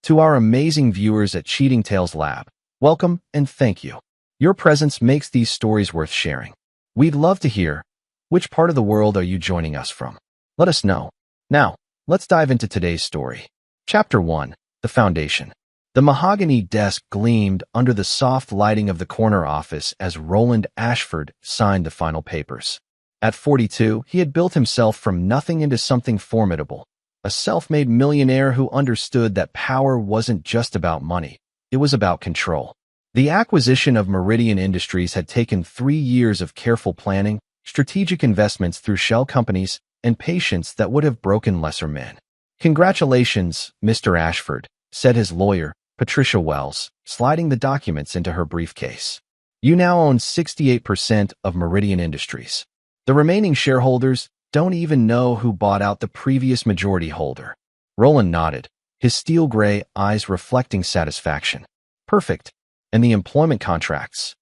To our amazing viewers at Cheating Tales Lab, welcome and thank you. Your presence makes these stories worth sharing. We'd love to hear, which part of the world are you joining us from? Let us know. Now, let's dive into today's story. Chapter 1. The Foundation. The mahogany desk gleamed under the soft lighting of the corner office as Roland Ashford signed the final papers. At 42, he had built himself from nothing into something formidable, a self-made millionaire who understood that power wasn't just about money, it was about control. The acquisition of Meridian Industries had taken 3 years of careful planning, strategic investments through shell companies, and patience that would have broken lesser men. "Congratulations, Mr. Ashford," said his lawyer, Patricia Wells, sliding the documents into her briefcase. "You now own 68% of Meridian Industries. The remaining shareholders don't even know who bought out the previous majority holder." Roland nodded, his steel-gray eyes reflecting satisfaction. "Perfect. And the employment contracts?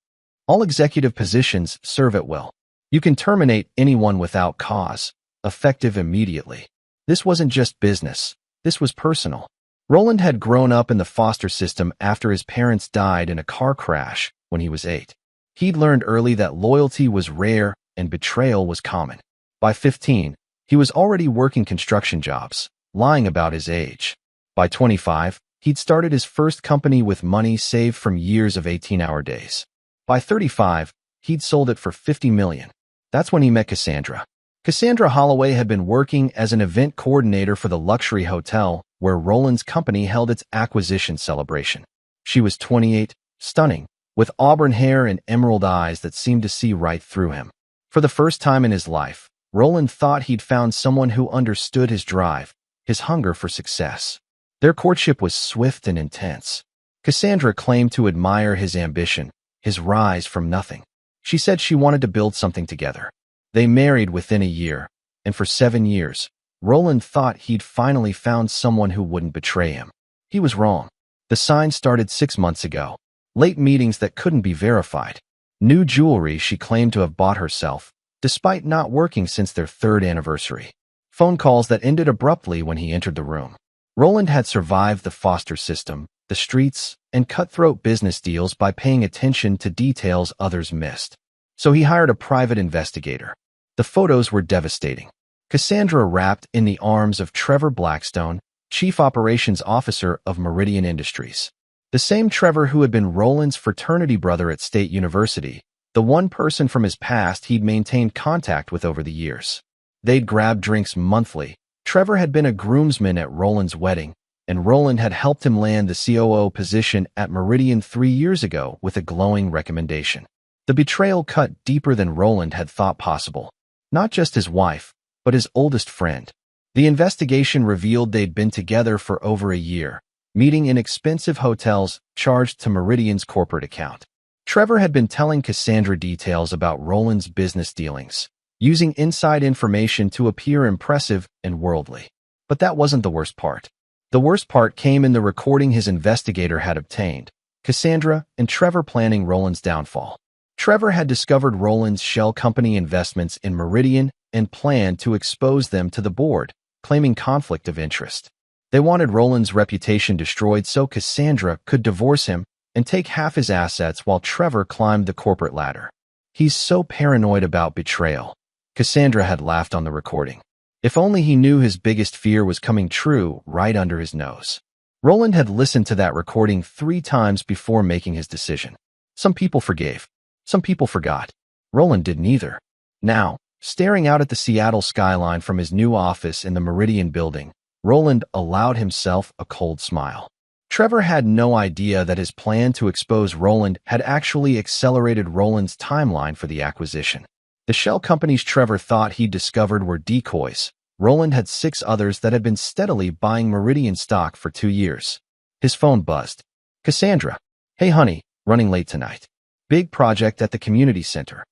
All executive positions serve at will. You can terminate anyone without cause, effective immediately." This wasn't just business. This was personal. Roland had grown up in the foster system after his parents died in a car crash when he was 8. He'd learned early that loyalty was rare and betrayal was common. By 15, he was already working construction jobs, lying about his age. By 25, he'd started his first company with money saved from years of 18-hour days. By 35, he'd sold it for $50 million. That's when he met Cassandra. Cassandra Holloway had been working as an event coordinator for the luxury hotel where Roland's company held its acquisition celebration. She was 28, stunning, with auburn hair and emerald eyes that seemed to see right through him. For the first time in his life, Roland thought he'd found someone who understood his drive, his hunger for success. Their courtship was swift and intense. Cassandra claimed to admire his ambition, his rise from nothing. She said she wanted to build something together. They married within a year, and for 7 years, Roland thought he'd finally found someone who wouldn't betray him. He was wrong. The sign started 6 months ago. Late meetings that couldn't be verified. New jewelry she claimed to have bought herself, despite not working since their 3rd anniversary. Phone calls that ended abruptly when he entered the room. Roland had survived the foster system, the streets, and cutthroat business deals by paying attention to details others missed. So he hired a private investigator. The photos were devastating. Cassandra wrapped in the arms of Trevor Blackstone, Chief Operations Officer of Meridian Industries. The same Trevor who had been Roland's fraternity brother at State University, the one person from his past he'd maintained contact with over the years. They'd grab drinks monthly. Trevor had been a groomsman at Roland's wedding, and Roland had helped him land the COO position at Meridian 3 years ago with a glowing recommendation. The betrayal cut deeper than Roland had thought possible. Not just his wife, but his oldest friend. The investigation revealed they'd been together for over a year, meeting in expensive hotels charged to Meridian's corporate account. Trevor had been telling Cassandra details about Roland's business dealings, using inside information to appear impressive and worldly. But that wasn't the worst part. The worst part came in the recording his investigator had obtained, Cassandra and Trevor planning Roland's downfall. Trevor had discovered Roland's shell company investments in Meridian and planned to expose them to the board, claiming conflict of interest. They wanted Roland's reputation destroyed so Cassandra could divorce him and take half his assets while Trevor climbed the corporate ladder. "He's so paranoid about betrayal," Cassandra had laughed on the recording. If only he knew his biggest fear was coming true right under his nose. Roland had listened to that recording 3 times before making his decision. Some people forgave. Some people forgot. Roland didn't either. Now, staring out at the Seattle skyline from his new office in the Meridian building, Roland allowed himself a cold smile. Trevor had no idea that his plan to expose Roland had actually accelerated Roland's timeline for the acquisition. The shell companies Trevor thought he'd discovered were decoys. Roland had 6 others that had been steadily buying Meridian stock for 2 years. His phone buzzed. "Cassandra. Hey honey, running late tonight. Big project at the community center."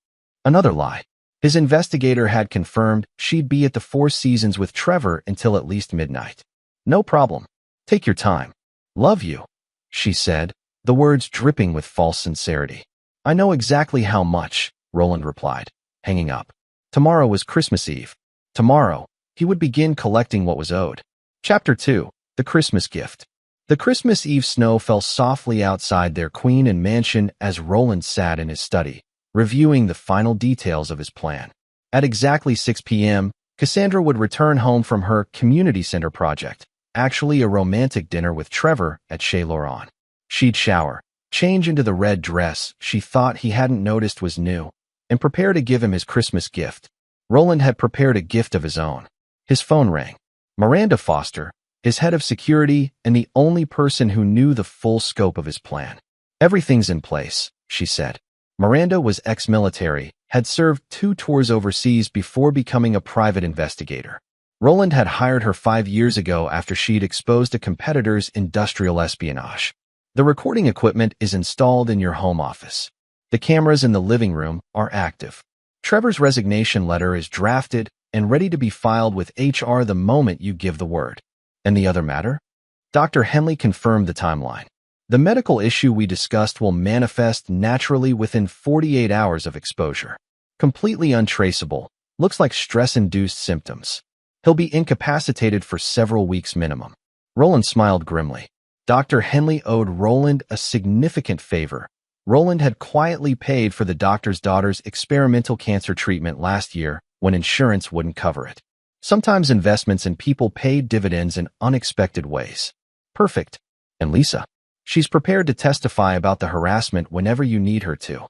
Another lie. His investigator had confirmed she'd be at the 4 Seasons with Trevor until at least midnight. "No problem. Take your time. Love you," she said, the words dripping with false sincerity. "I know exactly how much," Roland replied, hanging up. Tomorrow was Christmas Eve. Tomorrow, he would begin collecting what was owed. Chapter 2. The Christmas Gift. The Christmas Eve snow fell softly outside their Queen and mansion as Roland sat in his study, reviewing the final details of his plan. At exactly 6 p.m., Cassandra would return home from her community center project, actually a romantic dinner with Trevor at Chez Laurent. She'd shower, change into the red dress she thought he hadn't noticed was new, and prepare to give him his Christmas gift. Roland had prepared a gift of his own. His phone rang. Miranda Foster, his head of security and the only person who knew the full scope of his plan. "Everything's in place," she said. Miranda was ex-military, had served 2 tours overseas before becoming a private investigator. Roland had hired her 5 years ago after she'd exposed a competitor's industrial espionage. "The recording equipment is installed in your home office. The cameras in the living room are active. Trevor's resignation letter is drafted and ready to be filed with HR the moment you give the word." "And the other matter?" Dr. Henley confirmed the timeline. "The medical issue we discussed will manifest naturally within 48 hours of exposure. Completely untraceable. Looks like stress-induced symptoms. He'll be incapacitated for several weeks minimum." Roland smiled grimly. Dr. Henley owed Roland a significant favor. Roland had quietly paid for the doctor's daughter's experimental cancer treatment last year when insurance wouldn't cover it. Sometimes investments in people paid dividends in unexpected ways. "Perfect. And Lisa? She's prepared to testify about the harassment whenever you need her to."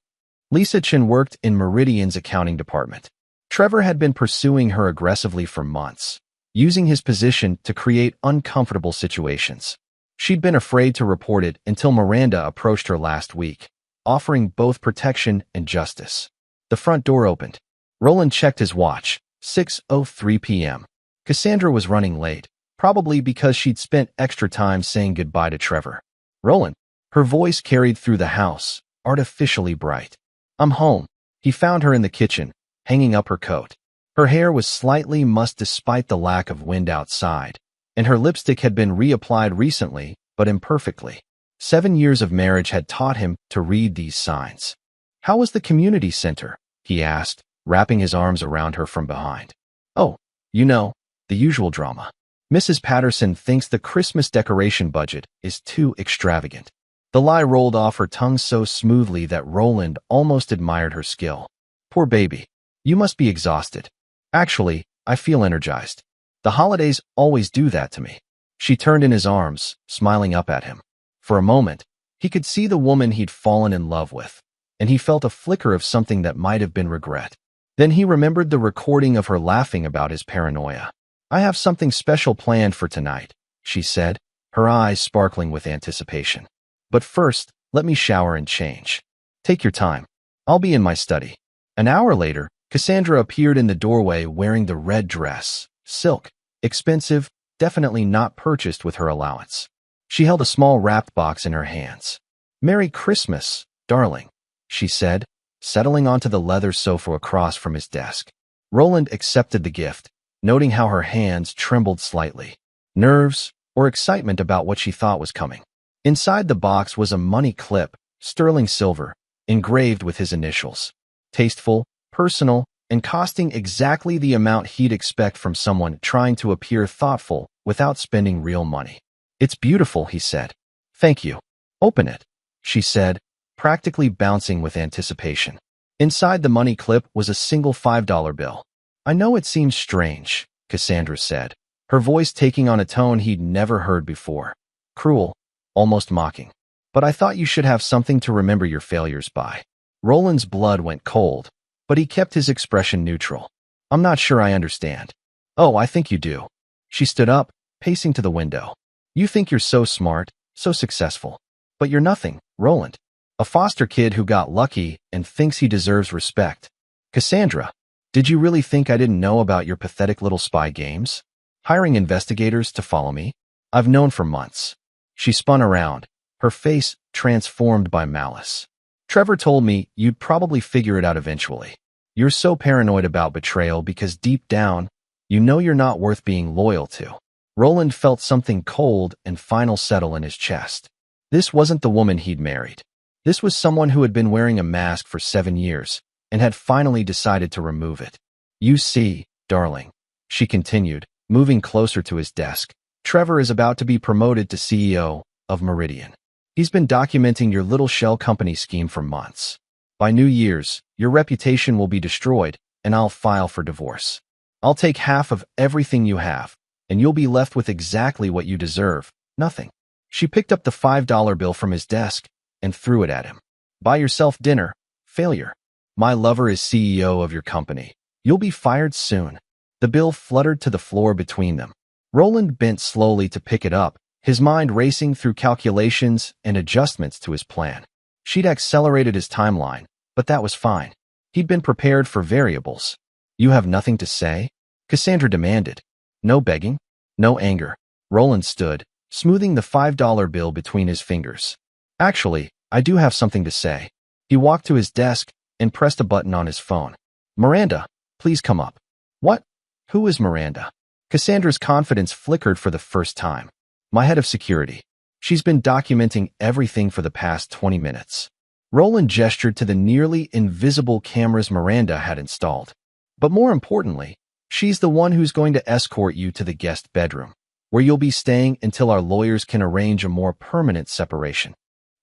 Lisa Chen worked in Meridian's accounting department. Trevor had been pursuing her aggressively for months, using his position to create uncomfortable situations. She'd been afraid to report it until Miranda approached her last week, offering both protection and justice. The front door opened. Roland checked his watch. 6:03 p.m. Cassandra was running late, probably because she'd spent extra time saying goodbye to Trevor. "Roland." Her voice carried through the house, artificially bright. "I'm home." He found her in the kitchen, hanging up her coat. Her hair was slightly mussed despite the lack of wind outside, and her lipstick had been reapplied recently, but imperfectly. 7 years of marriage had taught him to read these signs. "How was the community center?" he asked, wrapping his arms around her from behind. "Oh, you know, the usual drama. Mrs. Patterson thinks the Christmas decoration budget is too extravagant." The lie rolled off her tongue so smoothly that Roland almost admired her skill. "Poor baby. You must be exhausted." "Actually, I feel energized. The holidays always do that to me." She turned in his arms, smiling up at him. For a moment, he could see the woman he'd fallen in love with, and he felt a flicker of something that might have been regret. Then he remembered the recording of her laughing about his paranoia. "I have something special planned for tonight," she said, her eyes sparkling with anticipation. "But first, let me shower and change. Take your time. I'll be in my study." An hour later, Cassandra appeared in the doorway wearing the red dress. Silk. Expensive, definitely not purchased with her allowance. She held a small wrapped box in her hands. "Merry Christmas, darling," she said, settling onto the leather sofa across from his desk. Roland accepted the gift, noting how her hands trembled slightly. Nerves or excitement about what she thought was coming. Inside the box was a money clip, sterling silver, engraved with his initials. Tasteful, personal, and costing exactly the amount he'd expect from someone trying to appear thoughtful without spending real money. "It's beautiful," he said. "Thank you." "Open it," she said, practically bouncing with anticipation. Inside the money clip was a single $5 bill. "I know it seems strange," Cassandra said, her voice taking on a tone he'd never heard before. Cruel, almost mocking. "But I thought you should have something to remember your failures by." Roland's blood went cold, but he kept his expression neutral. "I'm not sure I understand." "Oh, I think you do." She stood up, pacing to the window. "You think you're so smart, so successful. But you're nothing, Roland. A foster kid who got lucky and thinks he deserves respect." "Cassandra, did you really think I didn't know about your pathetic little spy games? Hiring investigators to follow me? I've known for months." She spun around, her face transformed by malice. "Trevor told me you'd probably figure it out eventually. You're so paranoid about betrayal because deep down, you know you're not worth being loyal to." Roland felt something cold and final settle in his chest. This wasn't the woman he'd married. This was someone who had been wearing a mask for 7 years and had finally decided to remove it. "You see, darling," she continued, moving closer to his desk, "Trevor is about to be promoted to CEO, of Meridian. He's been documenting your little shell company scheme for months. By New Year's, your reputation will be destroyed, and I'll file for divorce. I'll take half of everything you have, and you'll be left with exactly what you deserve, nothing. She picked up the $5 bill from his desk and threw it at him. Buy yourself dinner, failure. My lover is CEO of your company. You'll be fired soon. The bill fluttered to the floor between them. Roland bent slowly to pick it up, his mind racing through calculations and adjustments to his plan. She'd accelerated his timeline, but that was fine. He'd been prepared for variables. You have nothing to say? Cassandra demanded. No begging, no anger. Roland stood, smoothing the $5 bill between his fingers. Actually, I do have something to say. He walked to his desk and pressed a button on his phone. Miranda, please come up. What? Who is Miranda? Cassandra's confidence flickered for the first time. My head of security. She's been documenting everything for the past 20 minutes. Roland gestured to the nearly invisible cameras Miranda had installed. But more importantly, she's the one who's going to escort you to the guest bedroom, where you'll be staying until our lawyers can arrange a more permanent separation.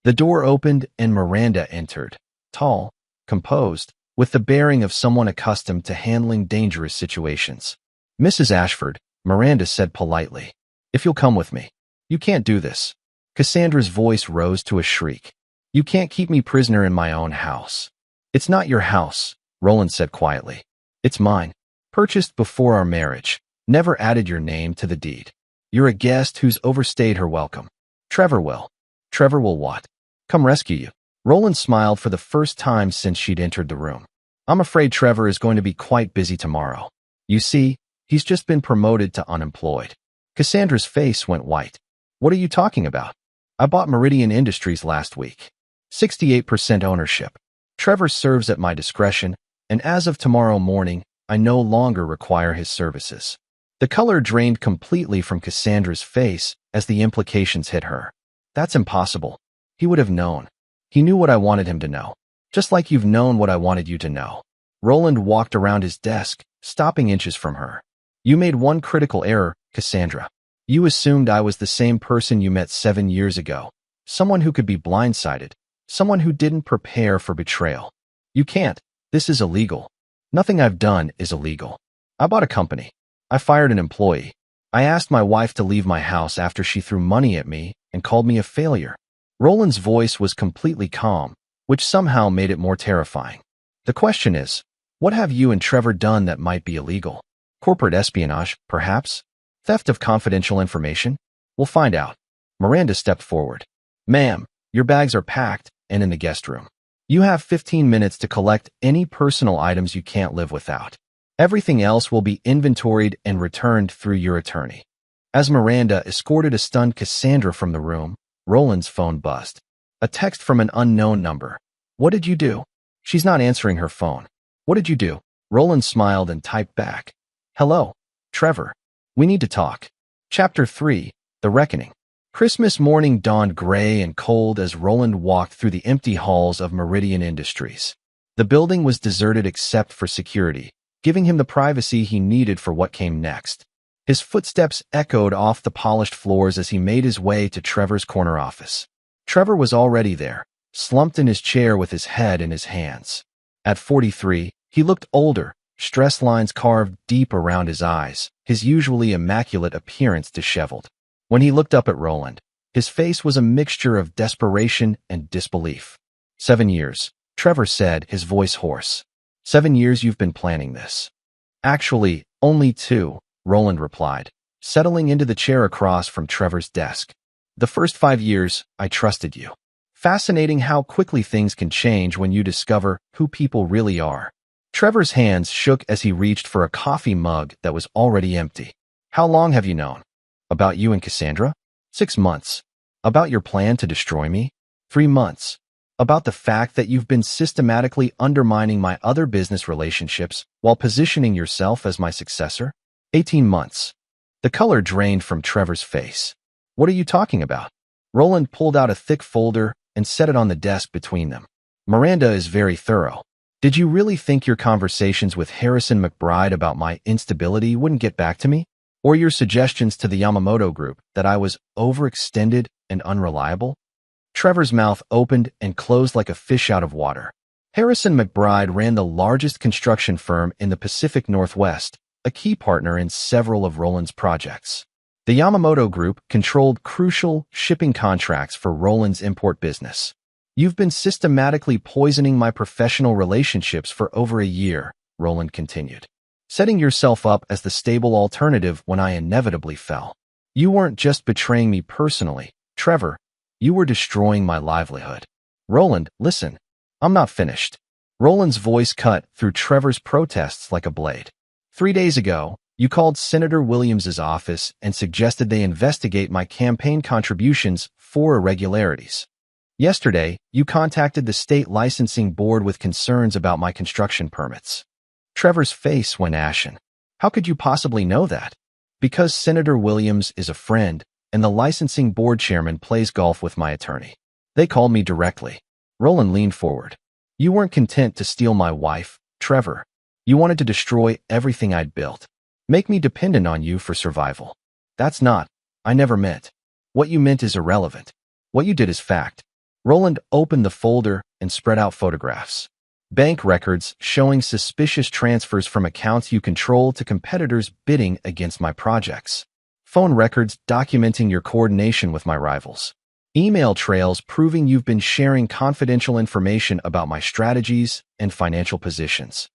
The door opened and Miranda entered, tall, composed, with the bearing of someone accustomed to handling dangerous situations. Mrs. Ashford, Miranda said politely, if you'll come with me. You can't do this. Cassandra's voice rose to a shriek. You can't keep me prisoner in my own house. It's not your house, Roland said quietly. It's mine. Purchased before our marriage. Never added your name to the deed. You're a guest who's overstayed her welcome. Trevor will. Trevor will what? Come rescue you. Roland smiled for the first time since she'd entered the room. I'm afraid Trevor is going to be quite busy tomorrow. You see, he's just been promoted to unemployed. Cassandra's face went white. What are you talking about? I bought Meridian Industries last week. 68% ownership. Trevor serves at my discretion, and as of tomorrow morning, I no longer require his services. The color drained completely from Cassandra's face as the implications hit her. That's impossible. He would have known. He knew what I wanted him to know. Just like you've known what I wanted you to know. Roland walked around his desk, stopping inches from her. You made one critical error, Cassandra. You assumed I was the same person you met 7 years ago. Someone who could be blindsided. Someone who didn't prepare for betrayal. You can't. This is illegal. Nothing I've done is illegal. I bought a company. I fired an employee. I asked my wife to leave my house after she threw money at me and called me a failure. Roland's voice was completely calm, which somehow made it more terrifying. The question is, what have you and Trevor done that might be illegal? Corporate espionage, perhaps? Theft of confidential information? We'll find out. Miranda stepped forward. Ma'am, your bags are packed and in the guest room. You have 15 minutes to collect any personal items you can't live without. Everything else will be inventoried and returned through your attorney. As Miranda escorted a stunned Cassandra from the room, Roland's phone buzzed. A text from an unknown number. What did you do? She's not answering her phone. What did you do? Roland smiled and typed back. Hello, Trevor. We need to talk. Chapter 3, The Reckoning. Christmas morning dawned gray and cold as Roland walked through the empty halls of Meridian Industries. The building was deserted except for security, giving him the privacy he needed for what came next. His footsteps echoed off the polished floors as he made his way to Trevor's corner office. Trevor was already there, slumped in his chair with his head in his hands. At 43, he looked older, stress lines carved deep around his eyes, his usually immaculate appearance disheveled. When he looked up at Roland, his face was a mixture of desperation and disbelief. 7 years, Trevor said, his voice hoarse. 7 years you've been planning this. Actually, only 2, Roland replied, settling into the chair across from Trevor's desk. The first 5 years, I trusted you. Fascinating how quickly things can change when you discover who people really are. Trevor's hands shook as he reached for a coffee mug that was already empty. How long have you known? About you and Cassandra? 6 months. About your plan to destroy me? 3 months. About the fact that you've been systematically undermining my other business relationships while positioning yourself as my successor? 18 months. The color drained from Trevor's face. What are you talking about? Roland pulled out a thick folder and set it on the desk between them. Miranda is very thorough. Did you really think your conversations with Harrison McBride about my instability wouldn't get back to me? Or your suggestions to the Yamamoto group that I was overextended and unreliable? Trevor's mouth opened and closed like a fish out of water. Harrison McBride ran the largest construction firm in the Pacific Northwest, a key partner in several of Roland's projects. The Yamamoto Group controlled crucial shipping contracts for Roland's import business. You've been systematically poisoning my professional relationships for over a year, Roland continued, setting yourself up as the stable alternative when I inevitably fell. You weren't just betraying me personally, Trevor. You were destroying my livelihood. Roland, listen. I'm not finished. Roland's voice cut through Trevor's protests like a blade. 3 days ago, you called Senator Williams's office and suggested they investigate my campaign contributions for irregularities. Yesterday, you contacted the state licensing board with concerns about my construction permits. Trevor's face went ashen. How could you possibly know that? Because Senator Williams is a friend, and the licensing board chairman plays golf with my attorney. They called me directly. Roland leaned forward. You weren't content to steal my wife, Trevor. You wanted to destroy everything I'd built. Make me dependent on you for survival. That's not. I never meant. What you meant is irrelevant. What you did is fact. Roland opened the folder and spread out photographs. Bank records showing suspicious transfers from accounts you control to competitors bidding against my projects. Phone records documenting your coordination with my rivals. Email trails proving you've been sharing confidential information about my strategies and financial positions.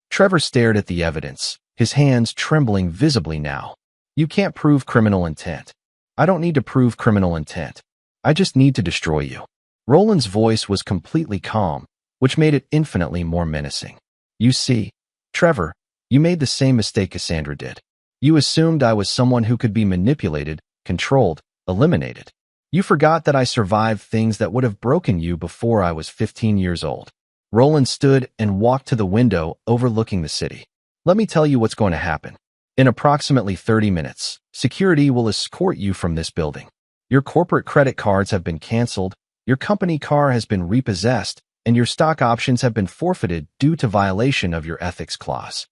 Trevor stared at the evidence, his hands trembling visibly now. You can't prove criminal intent. I don't need to prove criminal intent. I just need to destroy you. Roland's voice was completely calm, which made it infinitely more menacing. You see, Trevor, you made the same mistake Cassandra did. You assumed I was someone who could be manipulated, controlled, eliminated. You forgot that I survived things that would have broken you before I was 15 years old. Roland stood and walked to the window overlooking the city. Let me tell you what's going to happen. In approximately 30 minutes, security will escort you from this building. Your corporate credit cards have been canceled, your company car has been repossessed, and your stock options have been forfeited due to violation of your ethics clause.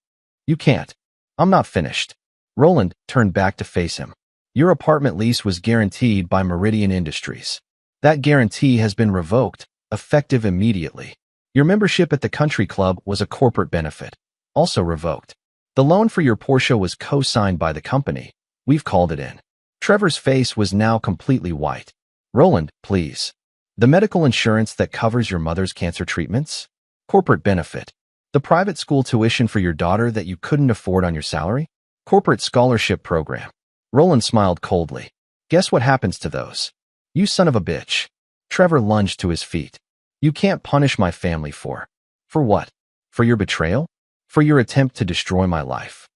You can't. I'm not finished. Roland turned back to face him. Your apartment lease was guaranteed by Meridian Industries. That guarantee has been revoked, effective immediately. Your membership at the country club was a corporate benefit, also revoked. The loan for your Porsche was co-signed by the company. We've called it in. Trevor's face was now completely white. Roland, please. The medical insurance that covers your mother's cancer treatments? Corporate benefit. The private school tuition for your daughter that you couldn't afford on your salary? Corporate scholarship program. Roland smiled coldly. Guess what happens to those? You son of a bitch. Trevor lunged to his feet. You can't punish my family for what? For your betrayal? For your attempt to destroy my life.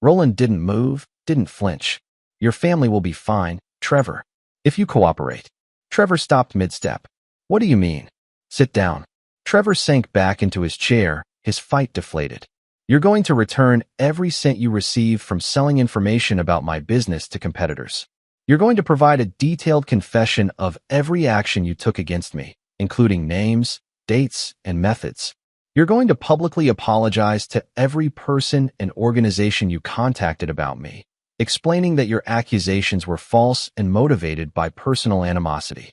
Roland didn't move, didn't flinch. Your family will be fine, Trevor, if you cooperate. Trevor stopped mid-step. What do you mean? Sit down. Trevor sank back into his chair, his fight deflated. You're going to return every cent you received from selling information about my business to competitors. You're going to provide a detailed confession of every action you took against me, including names, dates, and methods. You're going to publicly apologize to every person and organization you contacted about me, explaining that your accusations were false and motivated by personal animosity.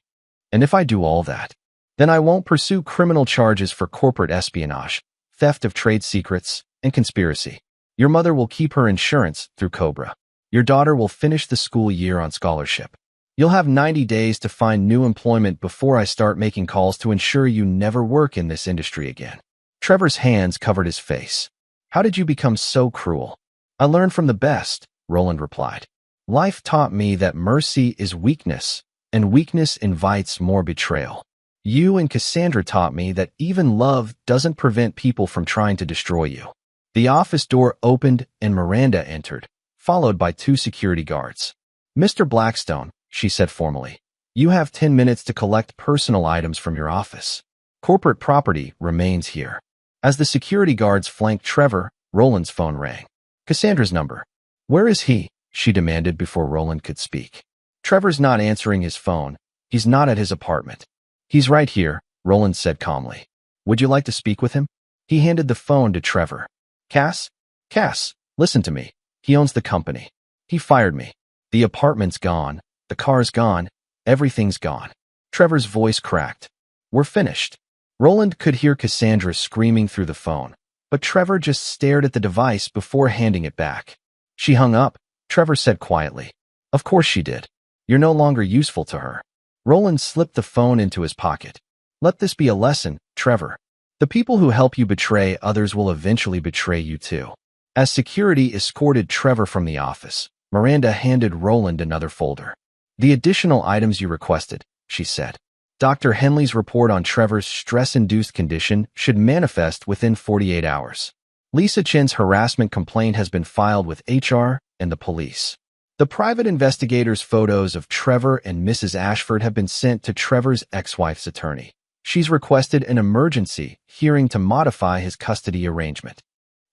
And if I do all that, then I won't pursue criminal charges for corporate espionage, theft of trade secrets, and conspiracy. Your mother will keep her insurance through Cobra. Your daughter will finish the school year on scholarship. You'll have 90 days to find new employment before I start making calls to ensure you never work in this industry again. Trevor's hands covered his face. How did you become so cruel? I learned from the best, Roland replied. Life taught me that mercy is weakness, and weakness invites more betrayal. You and Cassandra taught me that even love doesn't prevent people from trying to destroy you. The office door opened and Miranda entered, followed by 2 security guards. Mr. Blackstone, she said formally, you have 10 minutes to collect personal items from your office. Corporate property remains here. As the security guards flanked Trevor, Roland's phone rang. Cassandra's number. Where is he? She demanded before Roland could speak. Trevor's not answering his phone. He's not at his apartment. He's right here, Roland said calmly. Would you like to speak with him? He handed the phone to Trevor. Cass, listen to me. He owns the company. He fired me. The apartment's gone. The car's gone. Everything's gone. Trevor's voice cracked. We're finished. Roland could hear Cassandra screaming through the phone, but Trevor just stared at the device before handing it back. She hung up, Trevor said quietly. Of course she did. You're no longer useful to her. Roland slipped the phone into his pocket. Let this be a lesson, Trevor. The people who help you betray others will eventually betray you too. As security escorted Trevor from the office, Miranda handed Roland another folder. The additional items you requested, she said. Dr. Henley's report on Trevor's stress-induced condition should manifest within 48 hours. Lisa Chen's harassment complaint has been filed with HR and the police. The private investigator's photos of Trevor and Mrs. Ashford have been sent to Trevor's ex-wife's attorney. She's requested an emergency hearing to modify his custody arrangement.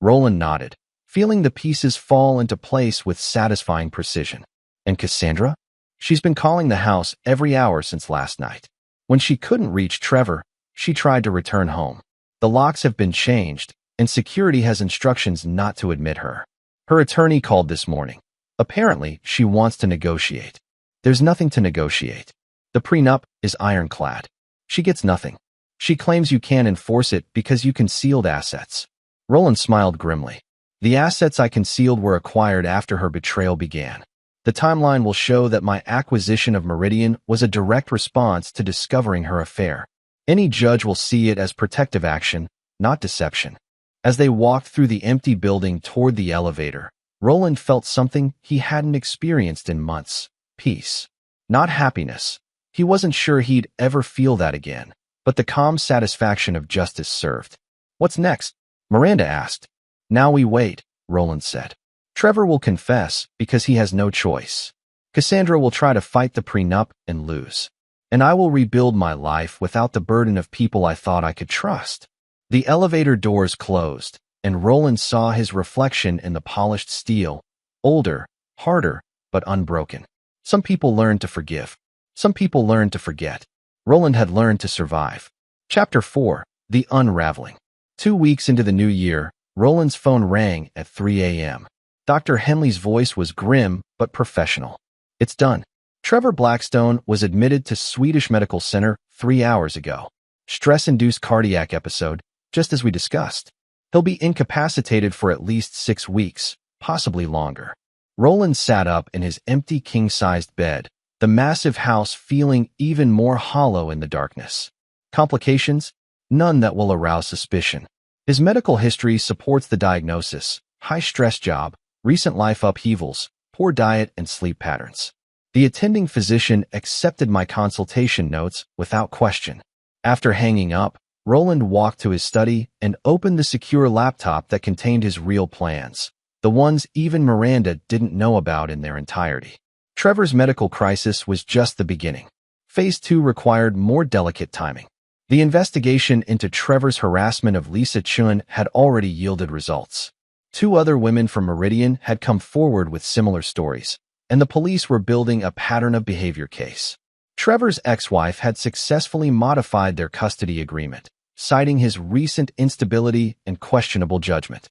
Roland nodded, feeling the pieces fall into place with satisfying precision. And Cassandra? She's been calling the house every hour since last night. When she couldn't reach Trevor, she tried to return home. The locks have been changed, and security has instructions not to admit her. Her attorney called this morning. Apparently, she wants to negotiate. There's nothing to negotiate. The prenup is ironclad. She gets nothing. She claims you can't enforce it because you concealed assets. Roland smiled grimly. The assets I concealed were acquired after her betrayal began. The timeline will show that my acquisition of Meridian was a direct response to discovering her affair. Any judge will see it as protective action, not deception. As they walked through the empty building toward the elevator, Roland felt something he hadn't experienced in months. Peace. Not happiness. He wasn't sure he'd ever feel that again, but the calm satisfaction of justice served. What's next? Miranda asked. Now we wait, Roland said. Trevor will confess because he has no choice. Cassandra will try to fight the prenup and lose. And I will rebuild my life without the burden of people I thought I could trust. The elevator doors closed, and Roland saw his reflection in the polished steel, older, harder, but unbroken. Some people learn to forgive. Some people learn to forget. Roland had learned to survive. Chapter 4. The Unraveling. 2 weeks into the new year, Roland's phone rang at 3 a.m. Dr. Henley's voice was grim but professional. It's done. Trevor Blackstone was admitted to Swedish Medical Center 3 hours ago. Stress-induced cardiac episode, just as we discussed. He'll be incapacitated for at least 6 weeks, possibly longer. Roland sat up in his empty king-sized bed, the massive house feeling even more hollow in the darkness. Complications? None that will arouse suspicion. His medical history supports the diagnosis: high-stress job, recent life upheavals, poor diet and sleep patterns. The attending physician accepted my consultation notes without question. After hanging up, Roland walked to his study and opened the secure laptop that contained his real plans, the ones even Miranda didn't know about in their entirety. Trevor's medical crisis was just the beginning. Phase 2 required more delicate timing. The investigation into Trevor's harassment of Lisa Chen had already yielded results. 2 other women from Meridian had come forward with similar stories, and the police were building a pattern of behavior case. Trevor's ex-wife had successfully modified their custody agreement, citing his recent instability and questionable judgment.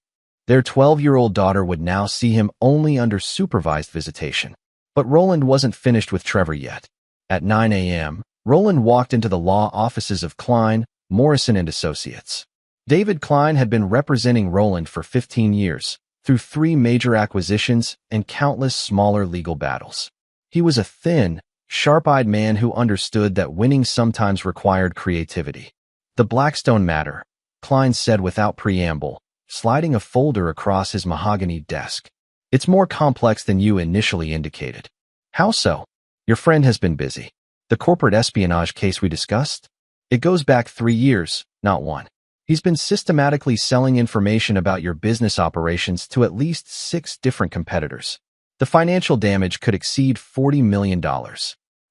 Their 12-year-old daughter would now see him only under supervised visitation. But Roland wasn't finished with Trevor yet. At 9 a.m., Roland walked into the law offices of Klein, Morrison & Associates. David Klein had been representing Roland for 15 years, through 3 major acquisitions and countless smaller legal battles. He was a thin, sharp-eyed man who understood that winning sometimes required creativity. The Blackstone matter, Klein said without preamble, sliding a folder across his mahogany desk. It's more complex than you initially indicated. How so? Your friend has been busy. The corporate espionage case we discussed? It goes back 3 years, not 1. He's been systematically selling information about your business operations to at least 6 different competitors. The financial damage could exceed $40 million.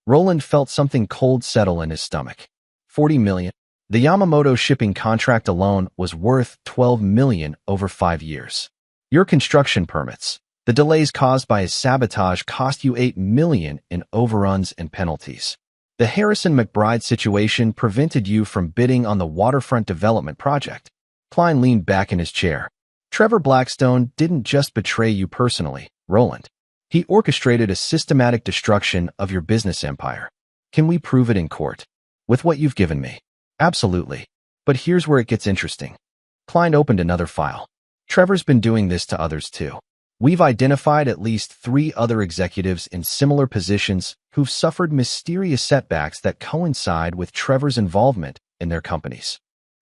Roland felt something cold settle in his stomach. $40 million? The Yamamoto shipping contract alone was worth $12 million over 5 years. Your construction permits, the delays caused by his sabotage, cost you $8 million in overruns and penalties. The Harrison McBride situation prevented you from bidding on the waterfront development project. Klein leaned back in his chair. Trevor Blackstone didn't just betray you personally, Roland. He orchestrated a systematic destruction of your business empire. Can we prove it in court? With what you've given me? Absolutely. But here's where it gets interesting. Klein opened another file. Trevor's been doing this to others too. We've identified at least 3 other executives in similar positions who've suffered mysterious setbacks that coincide with Trevor's involvement in their companies.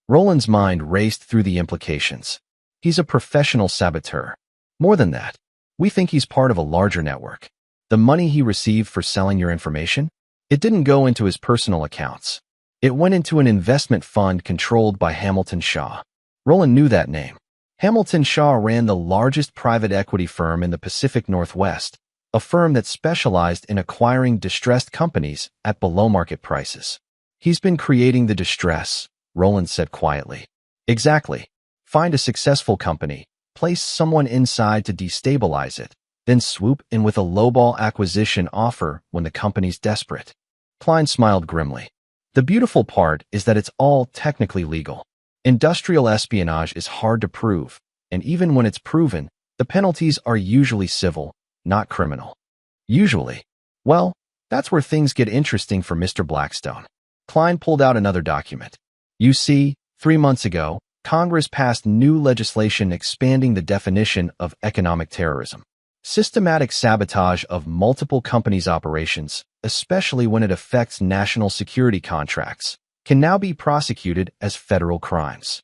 Roland's mind raced through the implications. He's a professional saboteur. More than that, we think he's part of a larger network. The money he received for selling your information? It didn't go into his personal accounts. It went into an investment fund controlled by Hamilton Shaw. Roland knew that name. Hamilton Shaw ran the largest private equity firm in the Pacific Northwest, a firm that specialized in acquiring distressed companies at below-market prices. He's been creating the distress, Roland said quietly. Exactly. Find a successful company, place someone inside to destabilize it, then swoop in with a lowball acquisition offer when the company's desperate. Klein smiled grimly. The beautiful part is that it's all technically legal. Industrial espionage is hard to prove, and even when it's proven, the penalties are usually civil, not criminal. Usually. Well, that's where things get interesting for Mr. Blackstone. Klein pulled out another document. You see, 3 months ago, Congress passed new legislation expanding the definition of economic terrorism. Systematic sabotage of multiple companies' operations, especially when it affects national security contracts, can now be prosecuted as federal crimes.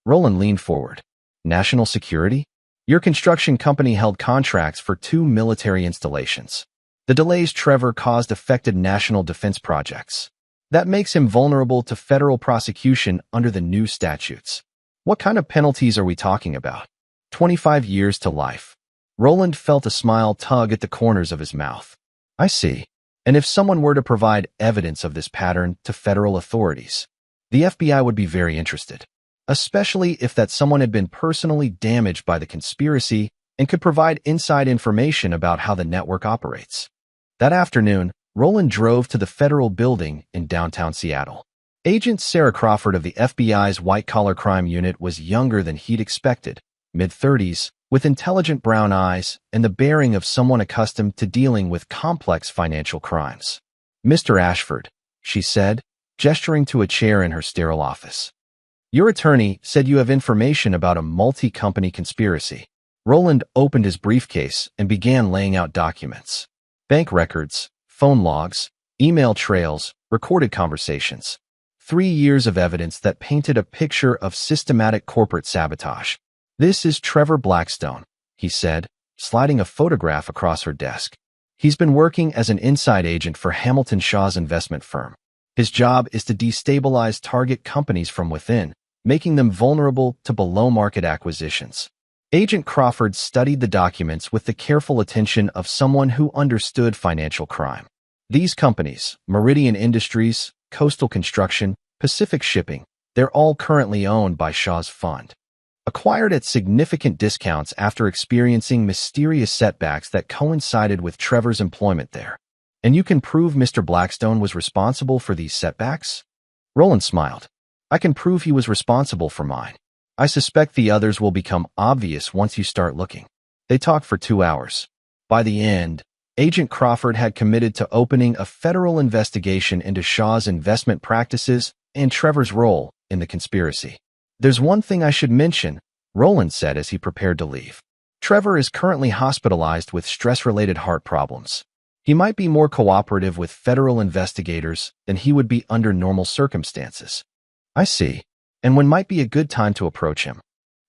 Roland leaned forward. National security? Your construction company held contracts for 2 military installations. The delays Trevor caused affected national defense projects. That makes him vulnerable to federal prosecution under the new statutes. What kind of penalties are we talking about? 25 years to life. Roland felt a smile tug at the corners of his mouth. I see. And if someone were to provide evidence of this pattern to federal authorities, the FBI would be very interested, especially if that someone had been personally damaged by the conspiracy and could provide inside information about how the network operates. That afternoon, Roland drove to the federal building in downtown Seattle. Agent Sarah Crawford of the FBI's white-collar crime unit was younger than he'd expected, mid-30s, with intelligent brown eyes and the bearing of someone accustomed to dealing with complex financial crimes. Mr. Ashford, she said, gesturing to a chair in her sterile office. Your attorney said you have information about a multi-company conspiracy. Roland opened his briefcase and began laying out documents. Bank records, phone logs, email trails, recorded conversations. 3 years of evidence that painted a picture of systematic corporate sabotage. This is Trevor Blackstone, he said, sliding a photograph across her desk. He's been working as an inside agent for Hamilton Shaw's investment firm. His job is to destabilize target companies from within, making them vulnerable to below-market acquisitions. Agent Crawford studied the documents with the careful attention of someone who understood financial crime. These companies, Meridian Industries, Coastal Construction, Pacific Shipping, they're all currently owned by Shaw's fund. Acquired at significant discounts after experiencing mysterious setbacks that coincided with Trevor's employment there. And you can prove Mr. Blackstone was responsible for these setbacks? Roland smiled. I can prove he was responsible for mine. I suspect the others will become obvious once you start looking. They talked for 2 hours. By the end, Agent Crawford had committed to opening a federal investigation into Shaw's investment practices and Trevor's role in the conspiracy. There's one thing I should mention, Roland said as he prepared to leave. Trevor is currently hospitalized with stress-related heart problems. He might be more cooperative with federal investigators than he would be under normal circumstances. I see. And when might be a good time to approach him?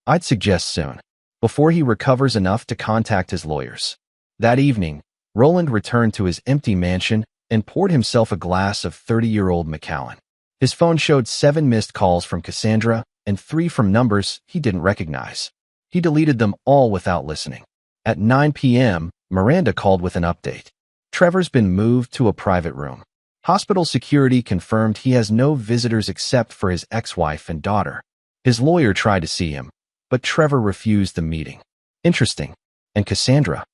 I'd suggest soon, before he recovers enough to contact his lawyers. That evening, Roland returned to his empty mansion and poured himself a glass of 30-year-old Macallan. His phone showed 7 missed calls from Cassandra and 3 from numbers he didn't recognize. He deleted them all without listening. At 9 p.m., Miranda called with an update. Trevor's been moved to a private room. Hospital security confirmed he has no visitors except for his ex-wife and daughter. His lawyer tried to see him, but Trevor refused the meeting. Interesting. And Cassandra?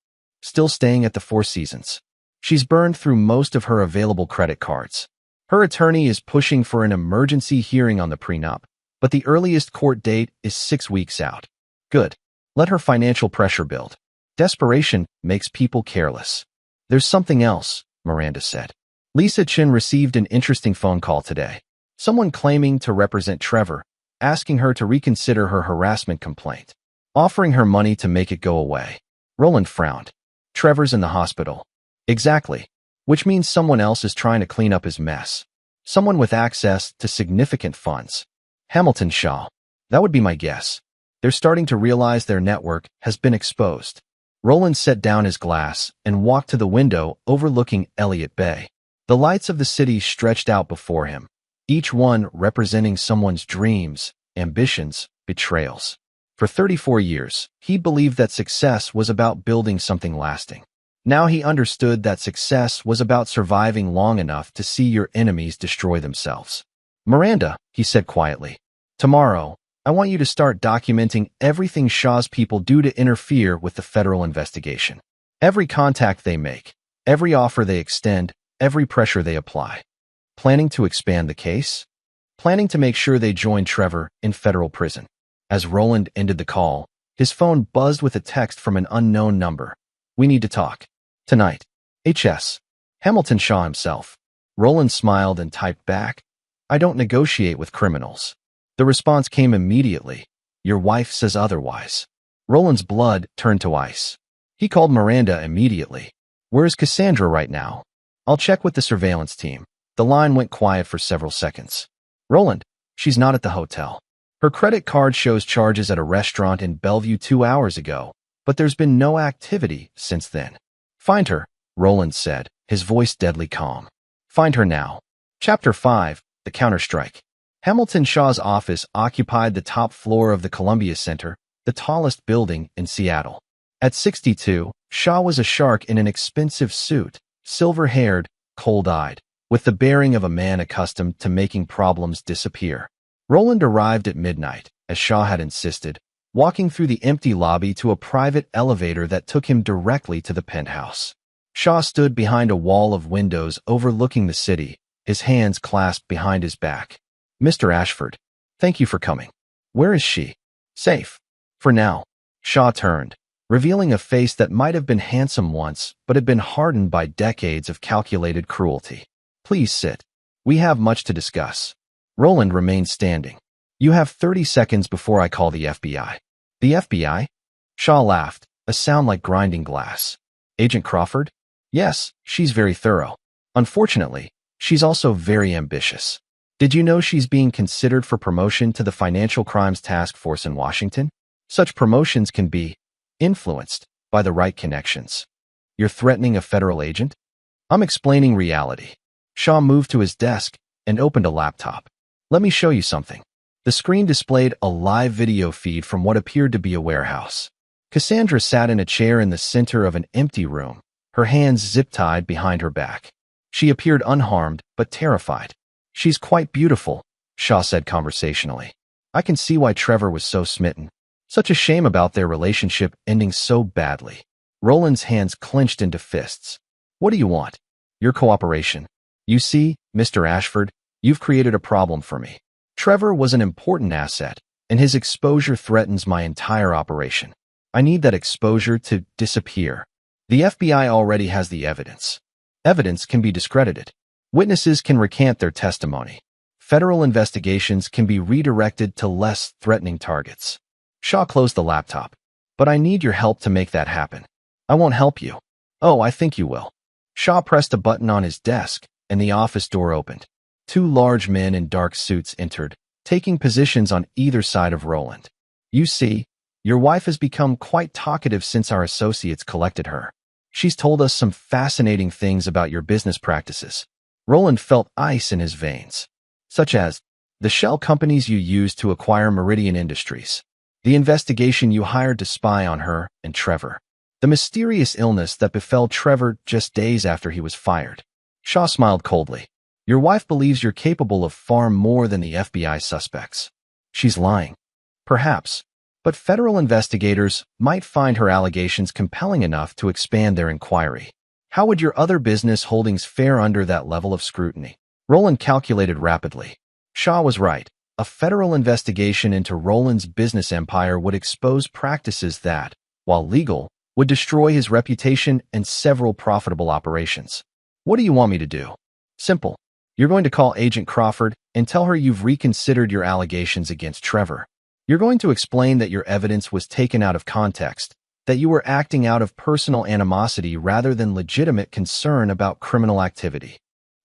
Still staying at the Four Seasons. She's burned through most of her available credit cards. Her attorney is pushing for an emergency hearing on the prenup, but the earliest court date is 6 weeks out. Good. Let her financial pressure build. Desperation makes people careless. There's something else, Miranda said. Lisa Chin received an interesting phone call today. Someone claiming to represent Trevor, asking her to reconsider her harassment complaint, offering her money to make it go away. Roland frowned. Trevor's in the hospital. Exactly. Which means someone else is trying to clean up his mess. Someone with access to significant funds. Hamilton Shaw. That would be my guess. They're starting to realize their network has been exposed. Roland set down his glass and walked to the window overlooking Elliott Bay. The lights of the city stretched out before him, each one representing someone's dreams, ambitions, betrayals. For 34 years, he believed that success was about building something lasting. Now he understood that success was about surviving long enough to see your enemies destroy themselves. Miranda, he said quietly, tomorrow, I want you to start documenting everything Shaw's people do to interfere with the federal investigation. Every contact they make, every offer they extend, every pressure they apply. Planning to expand the case? Planning to make sure they join Trevor in federal prison. As Roland ended the call, his phone buzzed with a text from an unknown number. We need to talk. Tonight. HS. Hamilton Shaw himself. Roland smiled and typed back, I don't negotiate with criminals. The response came immediately. Your wife says otherwise. Roland's blood turned to ice. He called Miranda immediately. Where's Cassandra right now? I'll check with the surveillance team. The line went quiet for several seconds. Roland, she's not at the hotel. Her credit card shows charges at a restaurant in Bellevue 2 hours ago, but there's been no activity since then. Find her, Roland said, his voice deadly calm. Find her now. Chapter 5, The Counterstrike. Hamilton Shaw's office occupied the top floor of the Columbia Center, the tallest building in Seattle. At 62, Shaw was a shark in an expensive suit, silver-haired, cold-eyed, with the bearing of a man accustomed to making problems disappear. Roland arrived at midnight, as Shaw had insisted, walking through the empty lobby to a private elevator that took him directly to the penthouse. Shaw stood behind a wall of windows overlooking the city, his hands clasped behind his back. Mr. Ashford, thank you for coming. Where is she? Safe. For now. Shaw turned, revealing a face that might have been handsome once, but had been hardened by decades of calculated cruelty. Please sit. We have much to discuss. Roland remained standing. You have 30 seconds before I call the FBI. The FBI? Shaw laughed, a sound like grinding glass. Agent Crawford? Yes, she's very thorough. Unfortunately, she's also very ambitious. Did you know she's being considered for promotion to the Financial Crimes Task Force in Washington? Such promotions can be influenced by the right connections. You're threatening a federal agent? I'm explaining reality. Shaw moved to his desk and opened a laptop. Let me show you something. The screen displayed a live video feed from what appeared to be a warehouse. Cassandra sat in a chair in the center of an empty room, her hands zip-tied behind her back. She appeared unharmed, but terrified. She's quite beautiful, Shaw said conversationally. I can see why Trevor was so smitten. Such a shame about their relationship ending so badly. Roland's hands clenched into fists. What do you want? Your cooperation. You see, Mr. Ashford, you've created a problem for me. Trevor was an important asset, and his exposure threatens my entire operation. I need that exposure to disappear. The FBI already has the evidence. Evidence can be discredited. Witnesses can recant their testimony. Federal investigations can be redirected to less threatening targets. Shaw closed the laptop. But I need your help to make that happen. I won't help you. Oh, I think you will. Shaw pressed a button on his desk, and the office door opened. 2 large men in dark suits entered, taking positions on either side of Roland. You see, your wife has become quite talkative since our associates collected her. She's told us some fascinating things about your business practices. Roland felt ice in his veins, such as the shell companies you used to acquire Meridian Industries, the investigation you hired to spy on her and Trevor, the mysterious illness that befell Trevor just days after he was fired. Shaw smiled coldly. Your wife believes you're capable of far more than the FBI suspects. She's lying. Perhaps. But federal investigators might find her allegations compelling enough to expand their inquiry. How would your other business holdings fare under that level of scrutiny? Roland calculated rapidly. Shaw was right. A federal investigation into Roland's business empire would expose practices that, while legal, would destroy his reputation and several profitable operations. What do you want me to do? Simple. You're going to call Agent Crawford and tell her you've reconsidered your allegations against Trevor. You're going to explain that your evidence was taken out of context, that you were acting out of personal animosity rather than legitimate concern about criminal activity.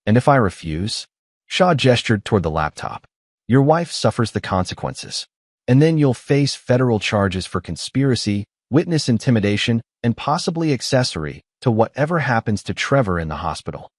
And if I refuse? Shaw gestured toward the laptop. Your wife suffers the consequences. And then you'll face federal charges for conspiracy, witness intimidation, and possibly accessory to whatever happens to Trevor in the hospital.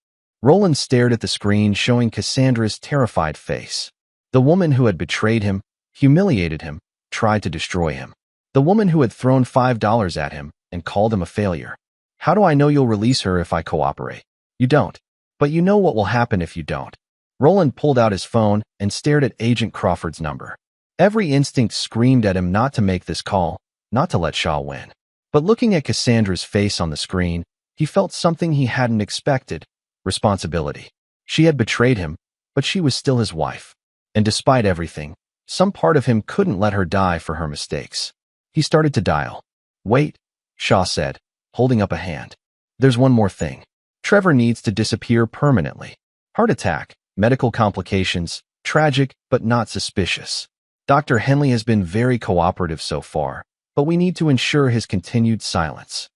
Roland stared at the screen showing Cassandra's terrified face. The woman who had betrayed him, humiliated him, tried to destroy him. The woman who had thrown $5 at him and called him a failure. How do I know you'll release her if I cooperate? You don't. But you know what will happen if you don't. Roland pulled out his phone and stared at Agent Crawford's number. Every instinct screamed at him not to make this call, not to let Shaw win. But looking at Cassandra's face on the screen, he felt something he hadn't expected. Responsibility. She had betrayed him, but she was still his wife. And despite everything, some part of him couldn't let her die for her mistakes. He started to dial. Wait, Shaw said, holding up a hand. There's one more thing. Trevor needs to disappear permanently. Heart attack, medical complications, tragic but not suspicious. Dr. Henley has been very cooperative so far, but we need to ensure his continued silence.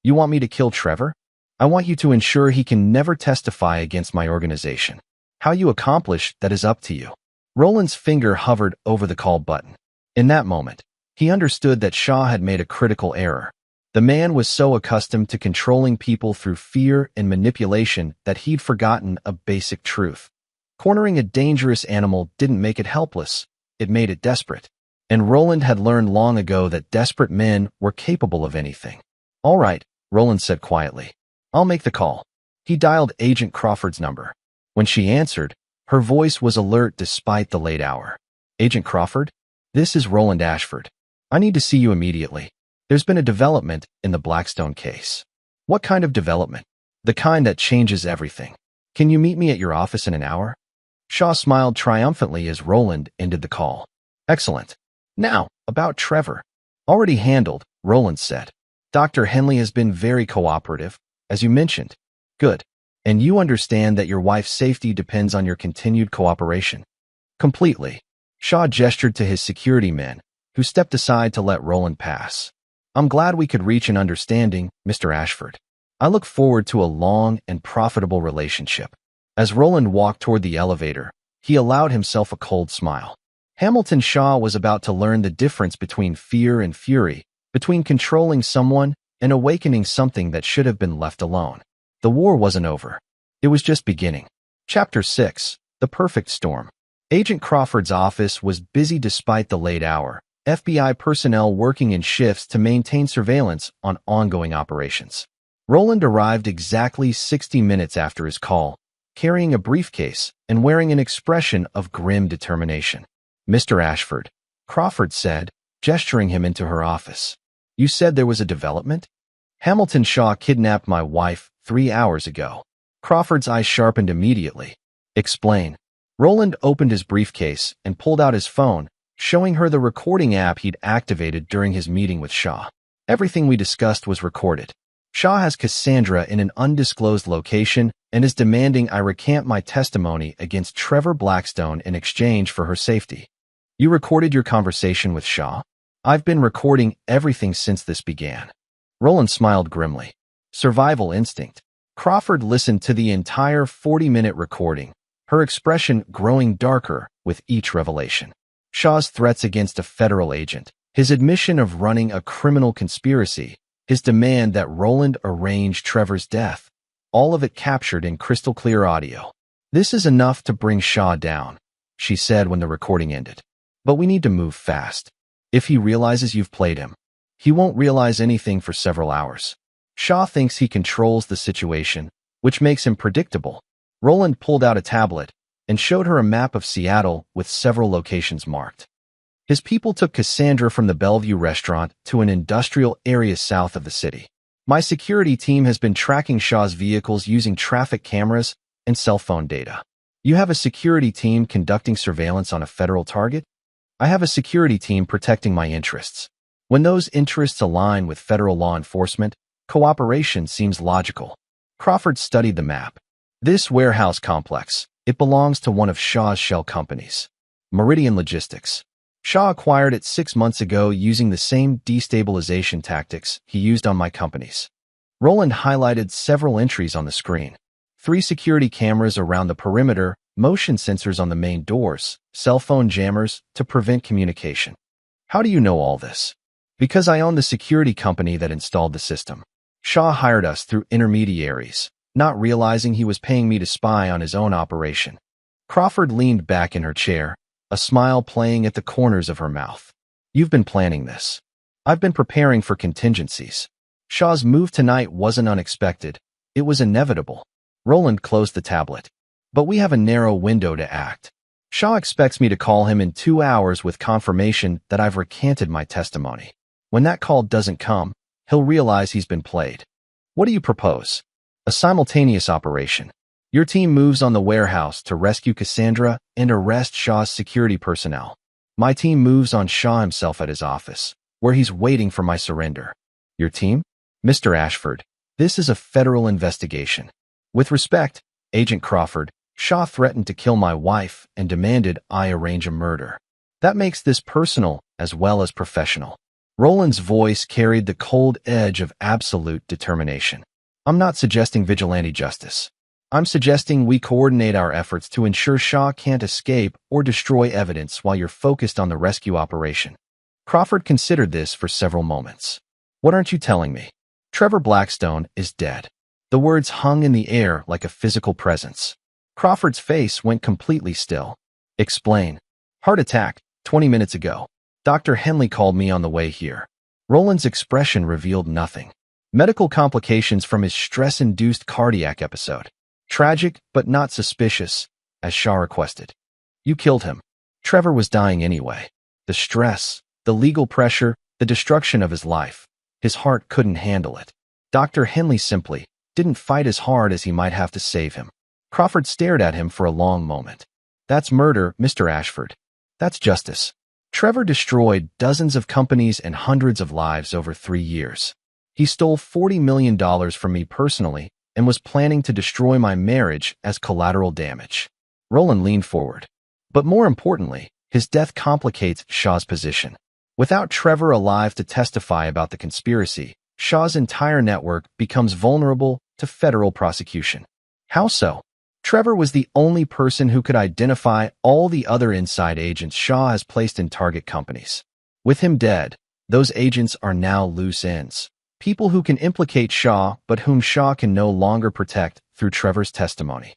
You want me to kill Trevor? I want you to ensure he can never testify against my organization. How you accomplish that is up to you. Roland's finger hovered over the call button. In that moment, he understood that Shaw had made a critical error. The man was so accustomed to controlling people through fear and manipulation that he'd forgotten a basic truth. Cornering a dangerous animal didn't make it helpless, it made it desperate. And Roland had learned long ago that desperate men were capable of anything. All right, Roland said quietly. I'll make the call. He dialed Agent Crawford's number. When she answered, her voice was alert despite the late hour. Agent Crawford? This is Roland Ashford. I need to see you immediately. There's been a development in the Blackstone case. What kind of development? The kind that changes everything. Can you meet me at your office in an hour? Shaw smiled triumphantly as Roland ended the call. Excellent. Now, about Trevor. Already handled, Roland said. Dr. Henley has been very cooperative, as you mentioned. Good. And you understand that your wife's safety depends on your continued cooperation. Completely. Shaw gestured to his security men, who stepped aside to let Roland pass. I'm glad we could reach an understanding, Mr. Ashford. I look forward to a long and profitable relationship. As Roland walked toward the elevator, he allowed himself a cold smile. Hamilton Shaw was about to learn the difference between fear and fury, between controlling someone and awakening something that should have been left alone. The war wasn't over. It was just beginning. Chapter 6. The Perfect Storm. Agent Crawford's office was busy despite the late hour, FBI personnel working in shifts to maintain surveillance on ongoing operations. Roland arrived exactly 60 minutes after his call, carrying a briefcase and wearing an expression of grim determination. Mr. Ashford, Crawford said, gesturing him into her office. You said there was a development? Hamilton Shaw kidnapped my wife 3 hours ago. Crawford's eyes sharpened immediately. Explain. Roland opened his briefcase and pulled out his phone, showing her the recording app he'd activated during his meeting with Shaw. Everything we discussed was recorded. Shaw has Cassandra in an undisclosed location and is demanding I recant my testimony against Trevor Blackstone in exchange for her safety. You recorded your conversation with Shaw? I've been recording everything since this began. Roland smiled grimly. Survival instinct. Crawford listened to the entire 40-minute recording, her expression growing darker with each revelation. Shaw's threats against a federal agent, his admission of running a criminal conspiracy, his demand that Roland arrange Trevor's death, all of it captured in crystal-clear audio. This is enough to bring Shaw down, she said when the recording ended. But we need to move fast. If he realizes you've played him, he won't realize anything for several hours. Shaw thinks he controls the situation, which makes him predictable. Roland pulled out a tablet and showed her a map of Seattle with several locations marked. His people took Cassandra from the Bellevue restaurant to an industrial area south of the city. My security team has been tracking Shaw's vehicles using traffic cameras and cell phone data. You have a security team conducting surveillance on a federal target? I have a security team protecting my interests. When those interests align with federal law enforcement, cooperation seems logical. Crawford studied the map. This warehouse complex, it belongs to one of Shaw's shell companies, Meridian Logistics. Shaw acquired it 6 months ago using the same destabilization tactics he used on my companies. Roland highlighted several entries on the screen. 3 security cameras around the perimeter, motion sensors on the main doors, cell phone jammers to prevent communication. How do you know all this? Because I own the security company that installed the system. Shaw hired us through intermediaries, not realizing he was paying me to spy on his own operation. Crawford leaned back in her chair, a smile playing at the corners of her mouth. You've been planning this. I've been preparing for contingencies. Shaw's move tonight wasn't unexpected. It was inevitable. Roland closed the tablet. But we have a narrow window to act. Shaw expects me to call him in 2 hours with confirmation that I've recanted my testimony. When that call doesn't come, he'll realize he's been played. What do you propose? A simultaneous operation. Your team moves on the warehouse to rescue Cassandra and arrest Shaw's security personnel. My team moves on Shaw himself at his office, where he's waiting for my surrender. Your team? Mr. Ashford, this is a federal investigation. With respect, Agent Crawford, Shaw threatened to kill my wife and demanded I arrange a murder. That makes this personal as well as professional. Roland's voice carried the cold edge of absolute determination. I'm not suggesting vigilante justice. I'm suggesting we coordinate our efforts to ensure Shaw can't escape or destroy evidence while you're focused on the rescue operation. Crawford considered this for several moments. What aren't you telling me? Trevor Blackstone is dead. The words hung in the air like a physical presence. Crawford's face went completely still. Explain. Heart attack, 20 minutes ago. Dr. Henley called me on the way here. Roland's expression revealed nothing. Medical complications from his stress-induced cardiac episode. Tragic, but not suspicious, as Shaw requested. You killed him. Trevor was dying anyway. The stress, the legal pressure, the destruction of his life. His heart couldn't handle it. Dr. Henley simply didn't fight as hard as he might have to save him. Crawford stared at him for a long moment. That's murder, Mr. Ashford. That's justice. Trevor destroyed dozens of companies and hundreds of lives over 3 years. He stole $40 million from me personally and was planning to destroy my marriage as collateral damage. Roland leaned forward. But more importantly, his death complicates Shaw's position. Without Trevor alive to testify about the conspiracy, Shaw's entire network becomes vulnerable to federal prosecution. How so? Trevor was the only person who could identify all the other inside agents Shaw has placed in target companies. With him dead, those agents are now loose ends. People who can implicate Shaw, but whom Shaw can no longer protect through Trevor's testimony.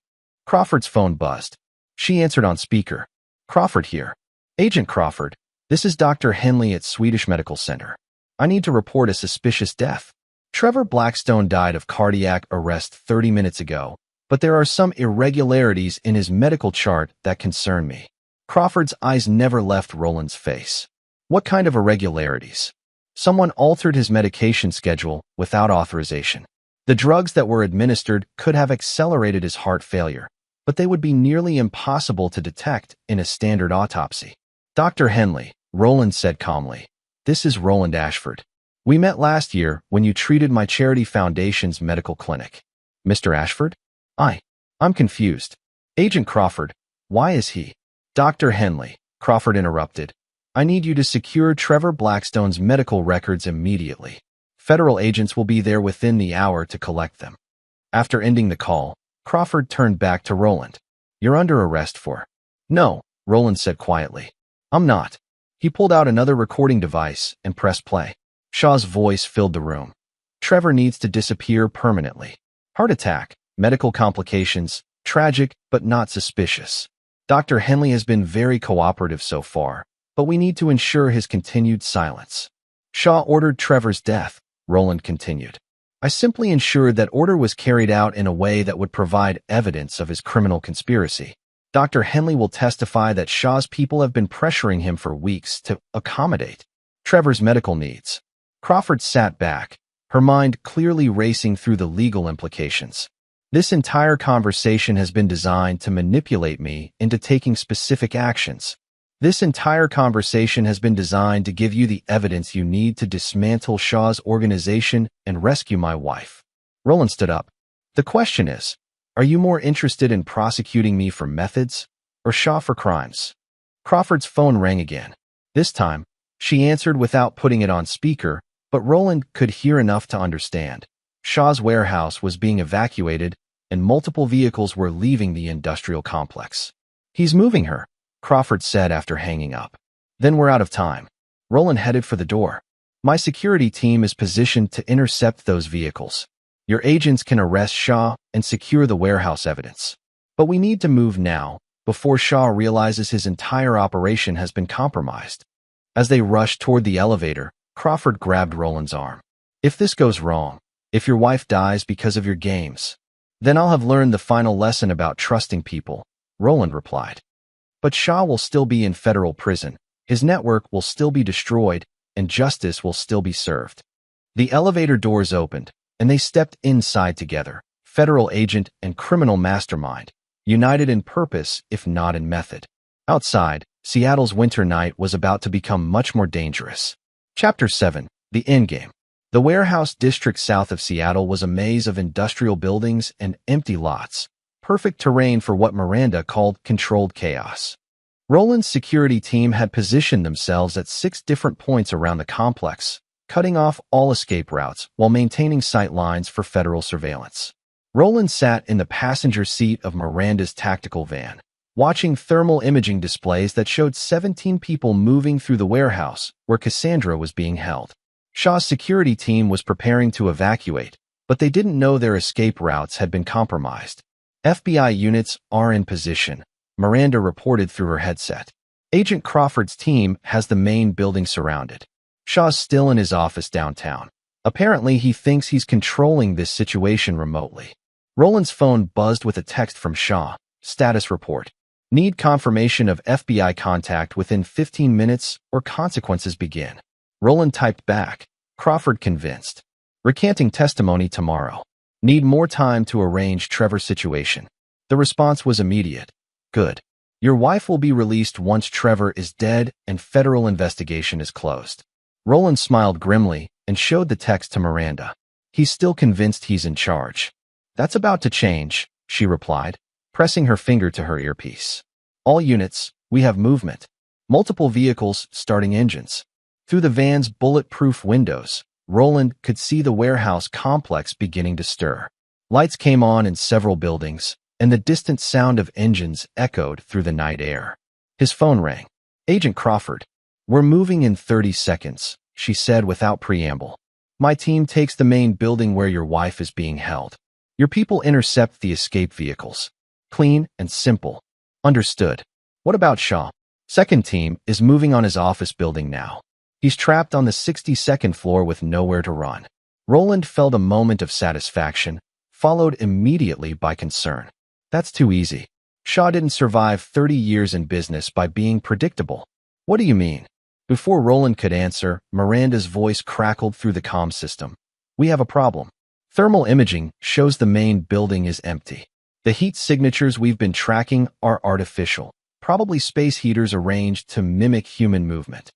Crawford's phone buzzed. She answered on speaker. Crawford here. Agent Crawford, this is Dr. Henley at Swedish Medical Center. I need to report a suspicious death. Trevor Blackstone died of cardiac arrest 30 minutes ago, but there are some irregularities in his medical chart that concern me. Crawford's eyes never left Roland's face. What kind of irregularities? Someone altered his medication schedule without authorization. The drugs that were administered could have accelerated his heart failure, but they would be nearly impossible to detect in a standard autopsy. Dr. Henley, Roland said calmly, this is Roland Ashford. We met last year when you treated my charity foundation's medical clinic. Mr. Ashford? I'm confused. Agent Crawford, why is he? Dr. Henley, Crawford interrupted. I need you to secure Trevor Blackstone's medical records immediately. Federal agents will be there within the hour to collect them. After ending the call, Crawford turned back to Roland. You're under arrest for... No, Roland said quietly. I'm not. He pulled out another recording device and pressed play. Shaw's voice filled the room. Trevor needs to disappear permanently. Heart attack, medical complications, tragic but not suspicious. Dr. Henley has been very cooperative so far, but we need to ensure his continued silence. Shaw ordered Trevor's death, Roland continued. I simply ensured that order was carried out in a way that would provide evidence of his criminal conspiracy. Dr. Henley will testify that Shaw's people have been pressuring him for weeks to accommodate Trevor's medical needs. Crawford sat back, her mind clearly racing through the legal implications. This entire conversation has been designed to manipulate me into taking specific actions. This entire conversation has been designed to give you the evidence you need to dismantle Shaw's organization and rescue my wife. Roland stood up. The question is, Are you more interested in prosecuting me for methods or Shaw for crimes? Crawford's phone rang again. This time, she answered without putting it on speaker, but Roland could hear enough to understand. Shaw's warehouse was being evacuated, and multiple vehicles were leaving the industrial complex. He's moving her, Crawford said after hanging up. Then we're out of time. Roland headed for the door. My security team is positioned to intercept those vehicles. Your agents can arrest Shaw and secure the warehouse evidence. But we need to move now, before Shaw realizes his entire operation has been compromised. As they rushed toward the elevator, Crawford grabbed Roland's arm. If this goes wrong, if your wife dies because of your games, then I'll have learned the final lesson about trusting people, Roland replied. But Shaw will still be in federal prison, his network will still be destroyed, and justice will still be served. The elevator doors opened, and they stepped inside together, federal agent and criminal mastermind, united in purpose if not in method. Outside, Seattle's winter night was about to become much more dangerous. Chapter 7. The Endgame. The warehouse district south of Seattle was a maze of industrial buildings and empty lots, perfect terrain for what Miranda called controlled chaos. Roland's security team had positioned themselves at 6 different points around the complex, cutting off all escape routes while maintaining sight lines for federal surveillance. Roland sat in the passenger seat of Miranda's tactical van, watching thermal imaging displays that showed 17 people moving through the warehouse where Cassandra was being held. Shaw's security team was preparing to evacuate, but they didn't know their escape routes had been compromised. FBI units are in position, Miranda reported through her headset. Agent Crawford's team has the main building surrounded. Shaw's still in his office downtown. Apparently, he thinks he's controlling this situation remotely. Roland's phone buzzed with a text from Shaw. Status report. Need confirmation of FBI contact within 15 minutes or consequences begin. Roland typed back. Crawford convinced. Recanting testimony tomorrow. Need more time to arrange Trevor's situation. The response was immediate. Good. Your wife will be released once Trevor is dead and federal investigation is closed. Roland smiled grimly and showed the text to Miranda. He's still convinced he's in charge. That's about to change, she replied, pressing her finger to her earpiece. All units, we have movement. Multiple vehicles starting engines. Through the van's bulletproof windows, Roland could see the warehouse complex beginning to stir. Lights came on in several buildings, and the distant sound of engines echoed through the night air. His phone rang. Agent Crawford. We're moving in 30 seconds, she said without preamble. My team takes the main building where your wife is being held. Your people intercept the escape vehicles. Clean and simple. Understood. What about Shaw? Second team is moving on his office building now. He's trapped on the 62nd floor with nowhere to run. Roland felt a moment of satisfaction, followed immediately by concern. That's too easy. Shaw didn't survive 30 years in business by being predictable. What do you mean? Before Roland could answer, Miranda's voice crackled through the comm system. We have a problem. Thermal imaging shows the main building is empty. The heat signatures we've been tracking are artificial, probably space heaters arranged to mimic human movement.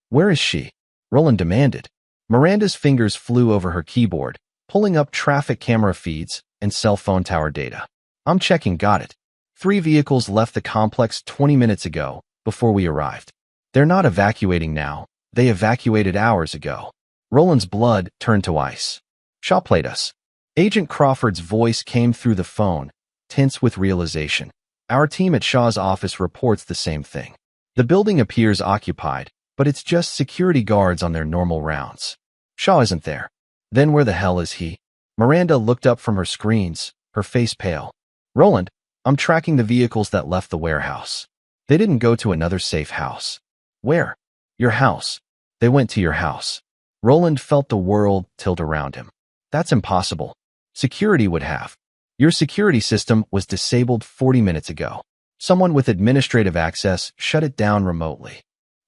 Where is she? Roland demanded. Miranda's fingers flew over her keyboard, pulling up traffic camera feeds and cell phone tower data. I'm checking, got it. 3 vehicles left the complex 20 minutes ago, before we arrived. They're not evacuating now. They evacuated hours ago. Roland's blood turned to ice. Shaw played us. Agent Crawford's voice came through the phone, tense with realization. Our team at Shaw's office reports the same thing. The building appears occupied, but it's just security guards on their normal rounds. Shaw isn't there. Then where the hell is he? Miranda looked up from her screens, her face pale. Roland, I'm tracking the vehicles that left the warehouse. They didn't go to another safe house. Where? Your house. They went to your house. Roland felt the world tilt around him. That's impossible. Security would have. Your security system was disabled 40 minutes ago. Someone with administrative access shut it down remotely.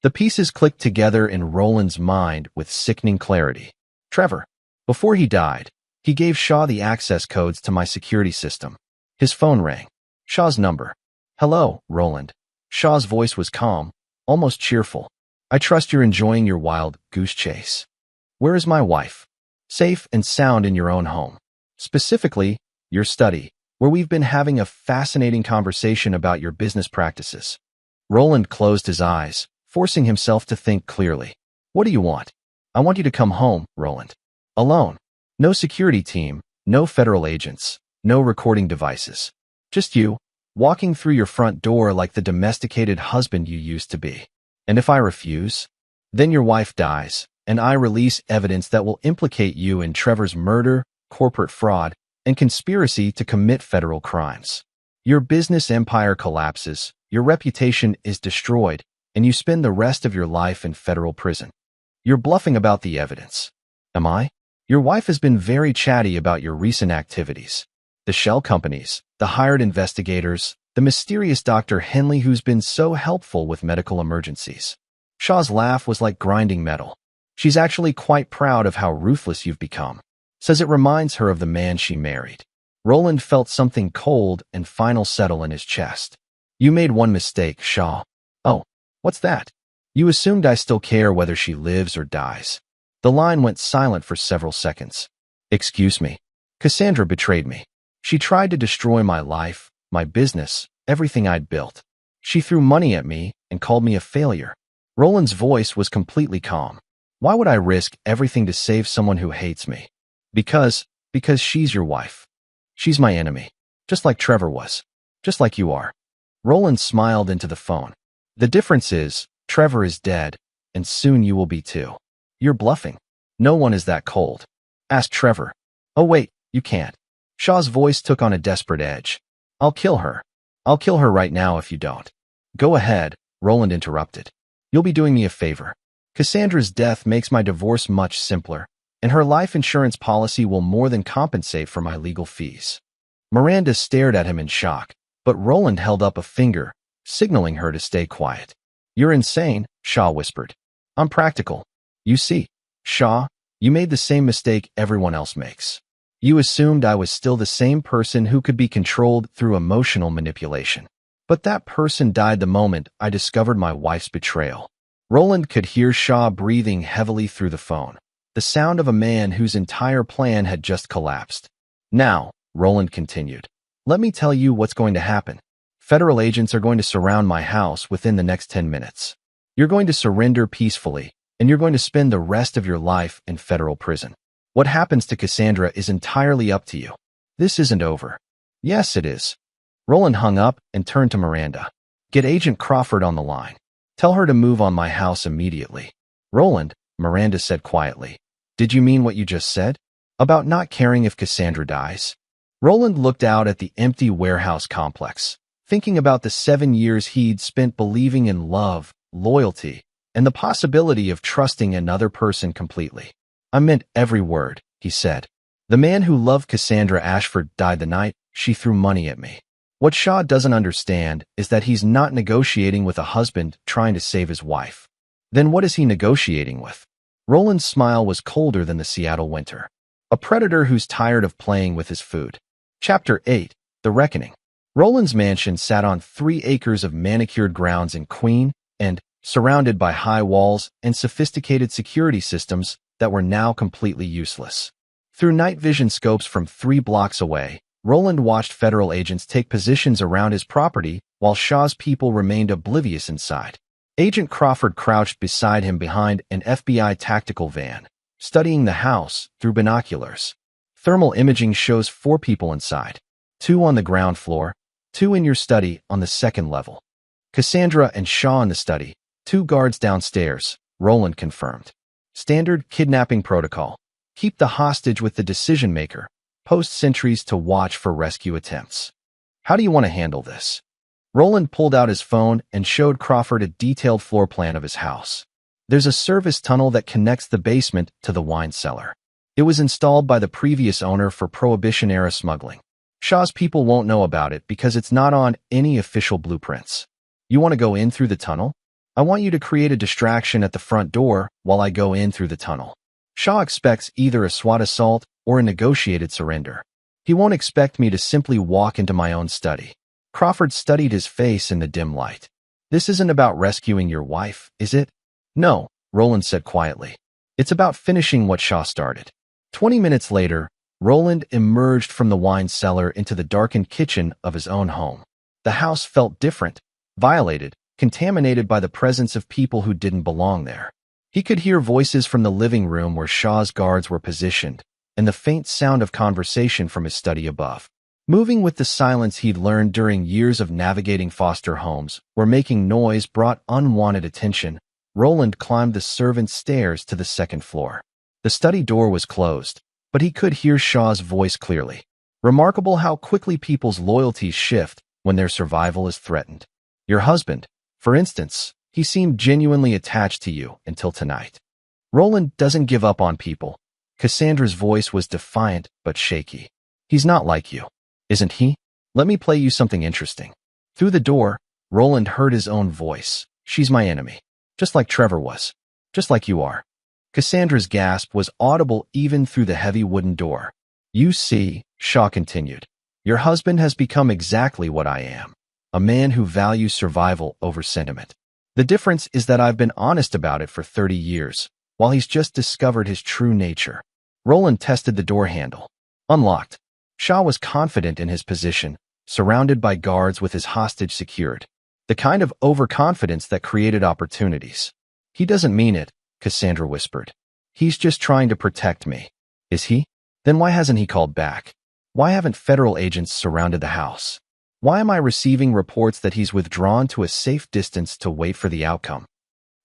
The pieces clicked together in Roland's mind with sickening clarity. Trevor. Before he died, he gave Shaw the access codes to my security system. His phone rang. Shaw's number. Hello, Roland. Shaw's voice was calm, almost cheerful. I trust you're enjoying your wild goose chase. Where is my wife? Safe and sound in your own home. Specifically, your study. where we've been having a fascinating conversation about your business practices. Roland closed his eyes, forcing himself to think clearly. What do you want? I want you to come home, Roland. Alone. No security team, no federal agents, no recording devices. Just you, walking through your front door like the domesticated husband you used to be. And if I refuse, then your wife dies, and I release evidence that will implicate you in Trevor's murder, corporate fraud, and conspiracy to commit federal crimes. Your business empire collapses, your reputation is destroyed, and you spend the rest of your life in federal prison. You're bluffing about the evidence. Am I? Your wife has been very chatty about your recent activities. The shell companies, the hired investigators, the mysterious Dr. Henley who's been so helpful with medical emergencies. Shaw's laugh was like grinding metal. She's actually quite proud of how ruthless you've become. Says it reminds her of the man she married. Roland felt something cold and final settle in his chest. You made one mistake, Shaw. Oh, what's that? You assumed I still care whether she lives or dies. The line went silent for several seconds. Excuse me. Cassandra betrayed me. She tried to destroy my life, my business, everything I'd built. She threw money at me and called me a failure. Roland's voice was completely calm. Why would I risk everything to save someone who hates me? Because she's your wife. She's my enemy. Just like Trevor was. Just like you are. Roland smiled into the phone. The difference is, Trevor is dead, and soon you will be too. You're bluffing. No one is that cold. Ask Trevor. Oh wait, you can't. Shaw's voice took on a desperate edge. I'll kill her. I'll kill her right now if you don't. Go ahead, Roland interrupted. You'll be doing me a favor. Cassandra's death makes my divorce much simpler, and her life insurance policy will more than compensate for my legal fees. Miranda stared at him in shock, but Roland held up a finger, signaling her to stay quiet. You're insane, Shaw whispered. I'm practical. You see, Shaw, you made the same mistake everyone else makes. You assumed I was still the same person who could be controlled through emotional manipulation. But that person died the moment I discovered my wife's betrayal. Roland could hear Shaw breathing heavily through the phone, the sound of a man whose entire plan had just collapsed. Now, Roland continued, let me tell you what's going to happen. Federal agents are going to surround my house within the next 10 minutes. You're going to surrender peacefully, and you're going to spend the rest of your life in federal prison. What happens to Cassandra is entirely up to you. This isn't over. Yes, it is. Roland hung up and turned to Miranda. Get Agent Crawford on the line. Tell her to move on my house immediately. Roland, Miranda said quietly. Did you mean what you just said? About not caring if Cassandra dies? Roland looked out at the empty warehouse complex, thinking about the 7 years he'd spent believing in love, loyalty, and the possibility of trusting another person completely. I meant every word, he said. The man who loved Cassandra Ashford died the night she threw money at me. What Shaw doesn't understand is that he's not negotiating with a husband trying to save his wife. Then what is he negotiating with? Roland's smile was colder than the Seattle winter. A predator who's tired of playing with his food. Chapter 8, The Reckoning. Roland's mansion sat on 3 acres of manicured grounds in Queen and, surrounded by high walls and sophisticated security systems that were now completely useless. Through night vision scopes from 3 blocks away, Roland watched federal agents take positions around his property while Shaw's people remained oblivious inside. Agent Crawford crouched beside him behind an FBI tactical van, studying the house through binoculars. Thermal imaging shows 4 people inside, 2 on the ground floor, 2 in your study on the 2nd level. Cassandra and Shaw in the study, 2 guards downstairs, Roland confirmed. Standard kidnapping protocol. Keep the hostage with the decision maker. Post sentries to watch for rescue attempts. How do you want to handle this? Roland pulled out his phone and showed Crawford a detailed floor plan of his house. There's a service tunnel that connects the basement to the wine cellar. It was installed by the previous owner for Prohibition-era smuggling. Shaw's people won't know about it because it's not on any official blueprints. You want to go in through the tunnel? I want you to create a distraction at the front door while I go in through the tunnel. Shaw expects either a SWAT assault or a negotiated surrender. He won't expect me to simply walk into my own study. Crawford studied his face in the dim light. This isn't about rescuing your wife, is it? No, Roland said quietly. It's about finishing what Shaw started. 20 minutes later, Roland emerged from the wine cellar into the darkened kitchen of his own home. The house felt different, violated, contaminated by the presence of people who didn't belong there. He could hear voices from the living room where Shaw's guards were positioned, and the faint sound of conversation from his study above. Moving with the silence he'd learned during years of navigating foster homes, where making noise brought unwanted attention, Roland climbed the servants' stairs to the second floor. The study door was closed, but he could hear Shaw's voice clearly. Remarkable how quickly people's loyalties shift when their survival is threatened. Your husband, for instance, he seemed genuinely attached to you until tonight. Roland doesn't give up on people. Cassandra's voice was defiant but shaky. He's not like you, isn't he? Let me play you something interesting. Through the door, Roland heard his own voice. She's my enemy. Just like Trevor was. Just like you are. Cassandra's gasp was audible even through the heavy wooden door. You see, Shaw continued, your husband has become exactly what I am. A man who values survival over sentiment. The difference is that I've been honest about it for 30 years, while he's just discovered his true nature. Roland tested the door handle. Unlocked. Shaw was confident in his position, surrounded by guards with his hostage secured. The kind of overconfidence that created opportunities. He doesn't mean it, Cassandra whispered. He's just trying to protect me. Is he? Then why hasn't he called back? Why haven't federal agents surrounded the house? Why am I receiving reports that he's withdrawn to a safe distance to wait for the outcome?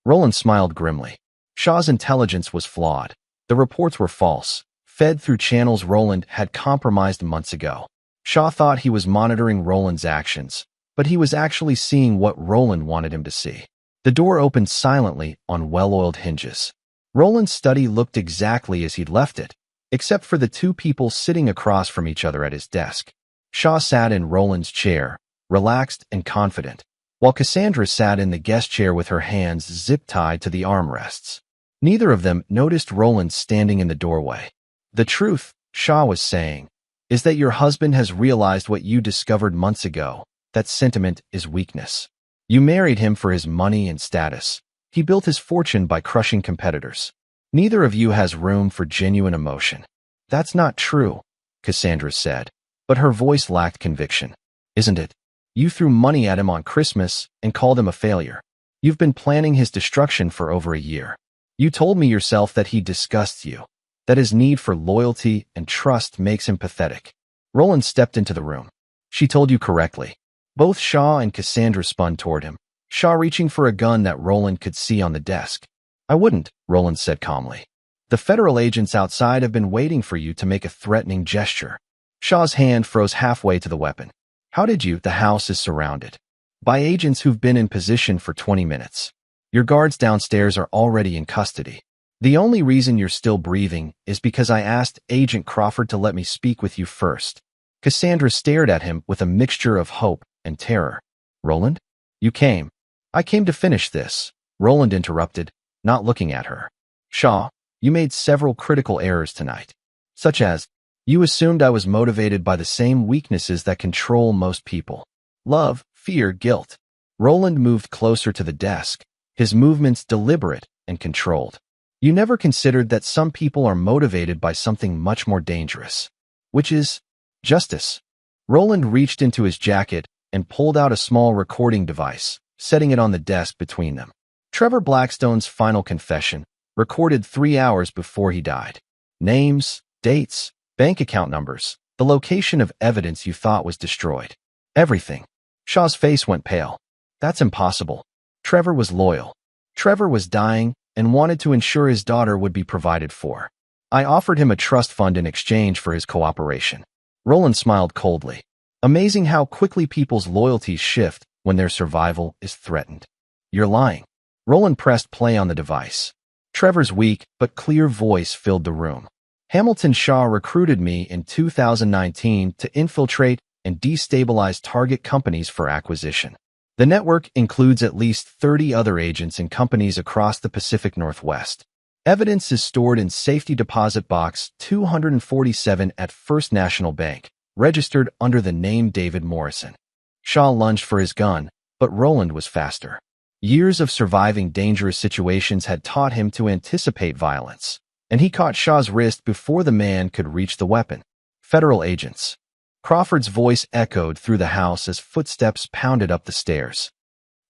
Roland smiled grimly. Shaw's intelligence was flawed. The reports were false, fed through channels Roland had compromised months ago. Shaw thought he was monitoring Roland's actions, but he was actually seeing what Roland wanted him to see. The door opened silently on well-oiled hinges. Roland's study looked exactly as he'd left it, except for the two people sitting across from each other at his desk. Shaw sat in Roland's chair, relaxed and confident, while Cassandra sat in the guest chair with her hands zip-tied to the armrests. Neither of them noticed Roland standing in the doorway. The truth, Shaw was saying, is that your husband has realized what you discovered months ago, that sentiment is weakness. You married him for his money and status. He built his fortune by crushing competitors. Neither of you has room for genuine emotion. That's not true, Cassandra said, but her voice lacked conviction. Isn't it? You threw money at him on Christmas and called him a failure. You've been planning his destruction for over a year. You told me yourself that he disgusts you, that his need for loyalty and trust makes him pathetic. Roland stepped into the room. She told you correctly. Both Shaw and Cassandra spun toward him, Shaw reaching for a gun that Roland could see on the desk. I wouldn't, Roland said calmly. The federal agents outside have been waiting for you to make a threatening gesture. Shaw's hand froze halfway to the weapon. How did you? The house is surrounded by agents who've been in position for 20 minutes. Your guards downstairs are already in custody. The only reason you're still breathing is because I asked Agent Crawford to let me speak with you first. Cassandra stared at him with a mixture of hope and terror. Roland? You came. I came to finish this, Roland interrupted, not looking at her. Shaw, you made several critical errors tonight. Such as, you assumed I was motivated by the same weaknesses that control most people. Love, fear, guilt. Roland moved closer to the desk, his movements deliberate and controlled. You never considered that some people are motivated by something much more dangerous, which is justice. Roland reached into his jacket and pulled out a small recording device, setting it on the desk between them. Trevor Blackstone's final confession, recorded 3 hours before he died. Names, dates, bank account numbers, the location of evidence you thought was destroyed. Everything. Shaw's face went pale. That's impossible. Trevor was loyal. Trevor was dying and wanted to ensure his daughter would be provided for. I offered him a trust fund in exchange for his cooperation. Roland smiled coldly. Amazing how quickly people's loyalties shift when their survival is threatened. You're lying. Roland pressed play on the device. Trevor's weak but clear voice filled the room. Hamilton Shaw recruited me in 2019 to infiltrate and destabilize target companies for acquisition. The network includes at least 30 other agents and companies across the Pacific Northwest. Evidence is stored in Safety Deposit Box 247 at First National Bank, registered under the name David Morrison. Shaw lunged for his gun, but Roland was faster. Years of surviving dangerous situations had taught him to anticipate violence, and he caught Shaw's wrist before the man could reach the weapon. Federal agents. Crawford's voice echoed through the house as footsteps pounded up the stairs.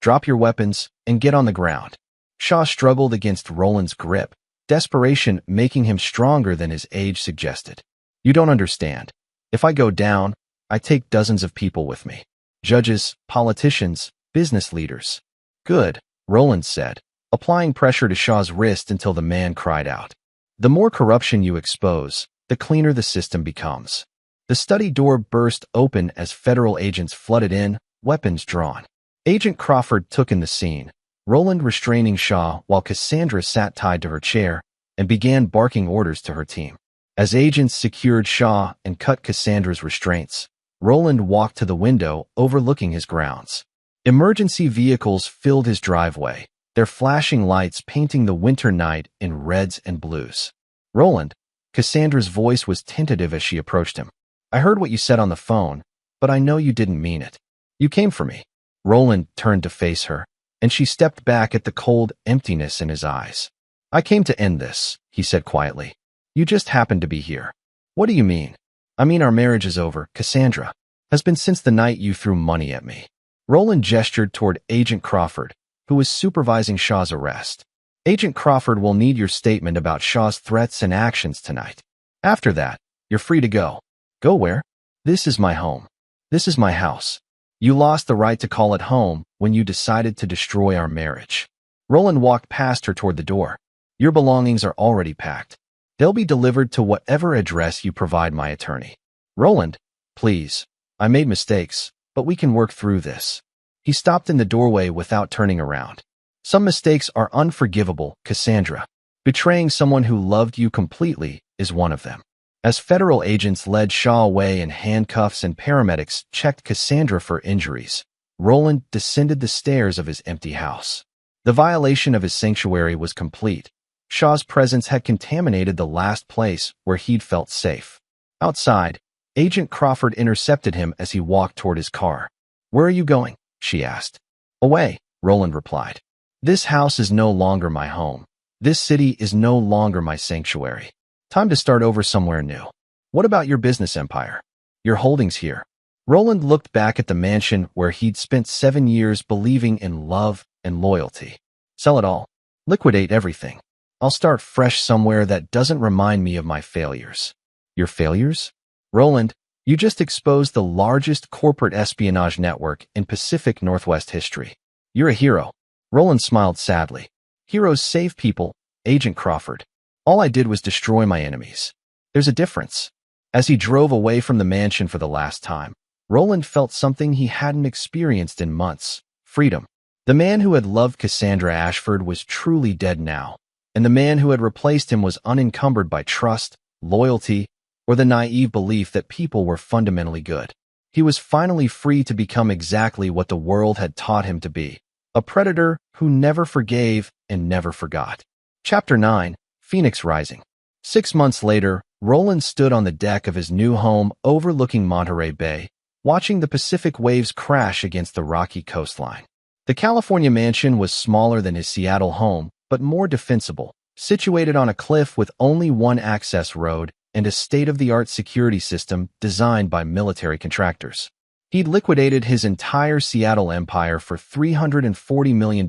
Drop your weapons and get on the ground. Shaw struggled against Roland's grip, desperation making him stronger than his age suggested. You don't understand. If I go down, I take dozens of people with me. Judges, politicians, business leaders. Good, Roland said, applying pressure to Shaw's wrist until the man cried out. The more corruption you expose, the cleaner the system becomes. The study door burst open as federal agents flooded in, weapons drawn. Agent Crawford took in the scene, Roland restraining Shaw while Cassandra sat tied to her chair and began barking orders to her team. As agents secured Shaw and cut Cassandra's restraints, Roland walked to the window overlooking his grounds. Emergency vehicles filled his driveway, their flashing lights painting the winter night in reds and blues. Roland, Cassandra's voice was tentative as she approached him. I heard what you said on the phone, but I know you didn't mean it. You came for me. Roland turned to face her, and she stepped back at the cold emptiness in his eyes. I came to end this, he said quietly. You just happened to be here. What do you mean? I mean our marriage is over, Cassandra. Has been since the night you threw money at me. Roland gestured toward Agent Crawford, who was supervising Shaw's arrest. Agent Crawford will need your statement about Shaw's threats and actions tonight. After that, you're free to go. Go where? This is my home. This is my house. You lost the right to call it home when you decided to destroy our marriage. Roland walked past her toward the door. Your belongings are already packed. They'll be delivered to whatever address you provide my attorney. Roland, please. I made mistakes, but we can work through this. He stopped in the doorway without turning around. Some mistakes are unforgivable, Cassandra. Betraying someone who loved you completely is one of them. As federal agents led Shaw away in handcuffs and paramedics checked Cassandra for injuries, Roland descended the stairs of his empty house. The violation of his sanctuary was complete. Shaw's presence had contaminated the last place where he'd felt safe. Outside, Agent Crawford intercepted him as he walked toward his car. Where are you going? She asked. Away, Roland replied. This house is no longer my home. This city is no longer my sanctuary. Time to start over somewhere new. What about your business empire? Your holdings here? Roland looked back at the mansion where he'd spent 7 years believing in love and loyalty. Sell it all. Liquidate everything. I'll start fresh somewhere that doesn't remind me of my failures. Your failures? Roland, you just exposed the largest corporate espionage network in Pacific Northwest history. You're a hero. Roland smiled sadly. Heroes save people, Agent Crawford. All I did was destroy my enemies. There's a difference. As he drove away from the mansion for the last time, Roland felt something he hadn't experienced in months. Freedom. The man who had loved Cassandra Ashford was truly dead now, and the man who had replaced him was unencumbered by trust, loyalty, or the naive belief that people were fundamentally good. He was finally free to become exactly what the world had taught him to be, a predator who never forgave and never forgot. Chapter 9. Phoenix Rising. 6 months later, Roland stood on the deck of his new home overlooking Monterey Bay, watching the Pacific waves crash against the rocky coastline. The California mansion was smaller than his Seattle home, but more defensible, situated on a cliff with only one access road and a state-of-the-art security system designed by military contractors. He'd liquidated his entire Seattle empire for $340 million,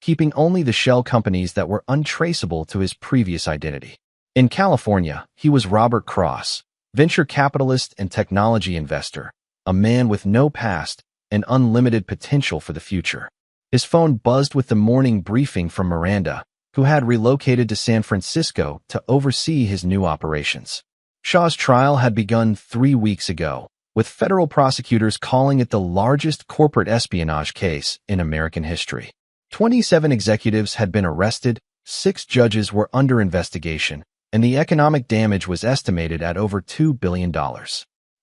keeping only the shell companies that were untraceable to his previous identity. In California, he was Robert Cross, venture capitalist and technology investor, a man with no past and unlimited potential for the future. His phone buzzed with the morning briefing from Miranda, who had relocated to San Francisco to oversee his new operations. Shaw's trial had begun 3 weeks ago, with federal prosecutors calling it the largest corporate espionage case in American history. 27 executives had been arrested, 6 judges were under investigation, and the economic damage was estimated at over $2 billion.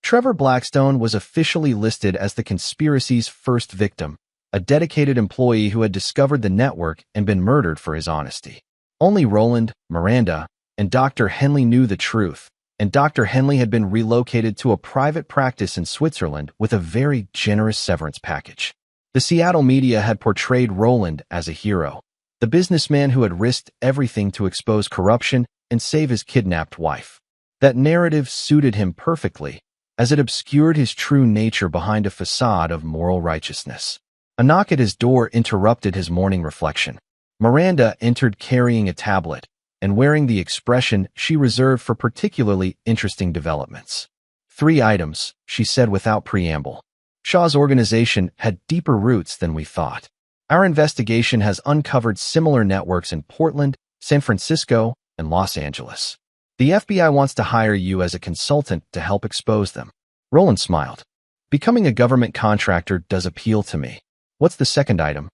Trevor Blackstone was officially listed as the conspiracy's first victim, a dedicated employee who had discovered the network and been murdered for his honesty. Only Roland, Miranda, and Dr. Henley knew the truth, and Dr. Henley had been relocated to a private practice in Switzerland with a very generous severance package. The Seattle media had portrayed Roland as a hero, the businessman who had risked everything to expose corruption and save his kidnapped wife. That narrative suited him perfectly, as it obscured his true nature behind a facade of moral righteousness. A knock at his door interrupted his morning reflection. Miranda entered carrying a tablet and wearing the expression she reserved for particularly interesting developments. 3 items, she said without preamble. Shaw's organization had deeper roots than we thought. Our investigation has uncovered similar networks in Portland, San Francisco, and Los Angeles. The FBI wants to hire you as a consultant to help expose them. Roland smiled. Becoming a government contractor does appeal to me. What's the second item?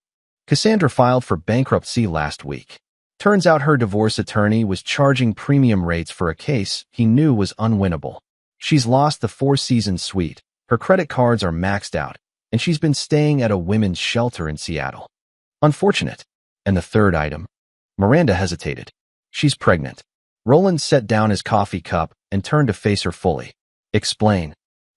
Cassandra filed for bankruptcy last week. Turns out her divorce attorney was charging premium rates for a case he knew was unwinnable. She's lost the 4-season suite, her credit cards are maxed out, and she's been staying at a women's shelter in Seattle. Unfortunate. And the third item? Miranda hesitated. She's pregnant. Roland set down his coffee cup and turned to face her fully. Explain.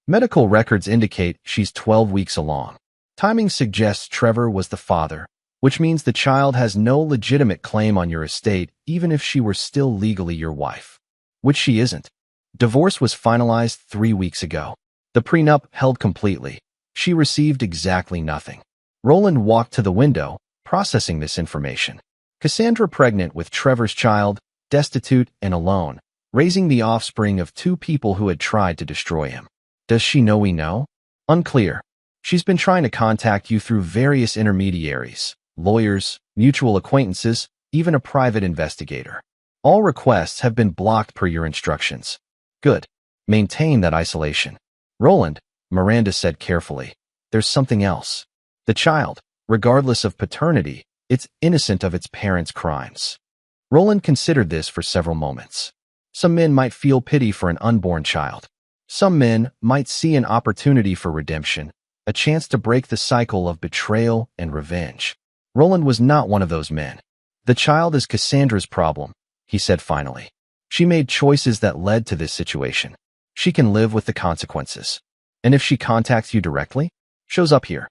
Medical records indicate she's 12 weeks along. Timing suggests Trevor was the father, which means the child has no legitimate claim on your estate even if she were still legally your wife. Which she isn't. Divorce was finalized 3 weeks ago. The prenup held completely. She received exactly nothing. Roland walked to the window, processing this information. Cassandra pregnant with Trevor's child, destitute and alone, raising the offspring of 2 people who had tried to destroy him. Does she know we know? Unclear. She's been trying to contact you through various intermediaries, lawyers, mutual acquaintances, even a private investigator. All requests have been blocked per your instructions. Good. Maintain that isolation. Roland, Miranda said carefully, there's something else. The child, regardless of paternity, it's innocent of its parents' crimes. Roland considered this for several moments. Some men might feel pity for an unborn child. Some men might see an opportunity for redemption, a chance to break the cycle of betrayal and revenge. Roland was not one of those men. The child is Cassandra's problem, he said finally. She made choices that led to this situation. She can live with the consequences. And if she contacts you directly, shows up here,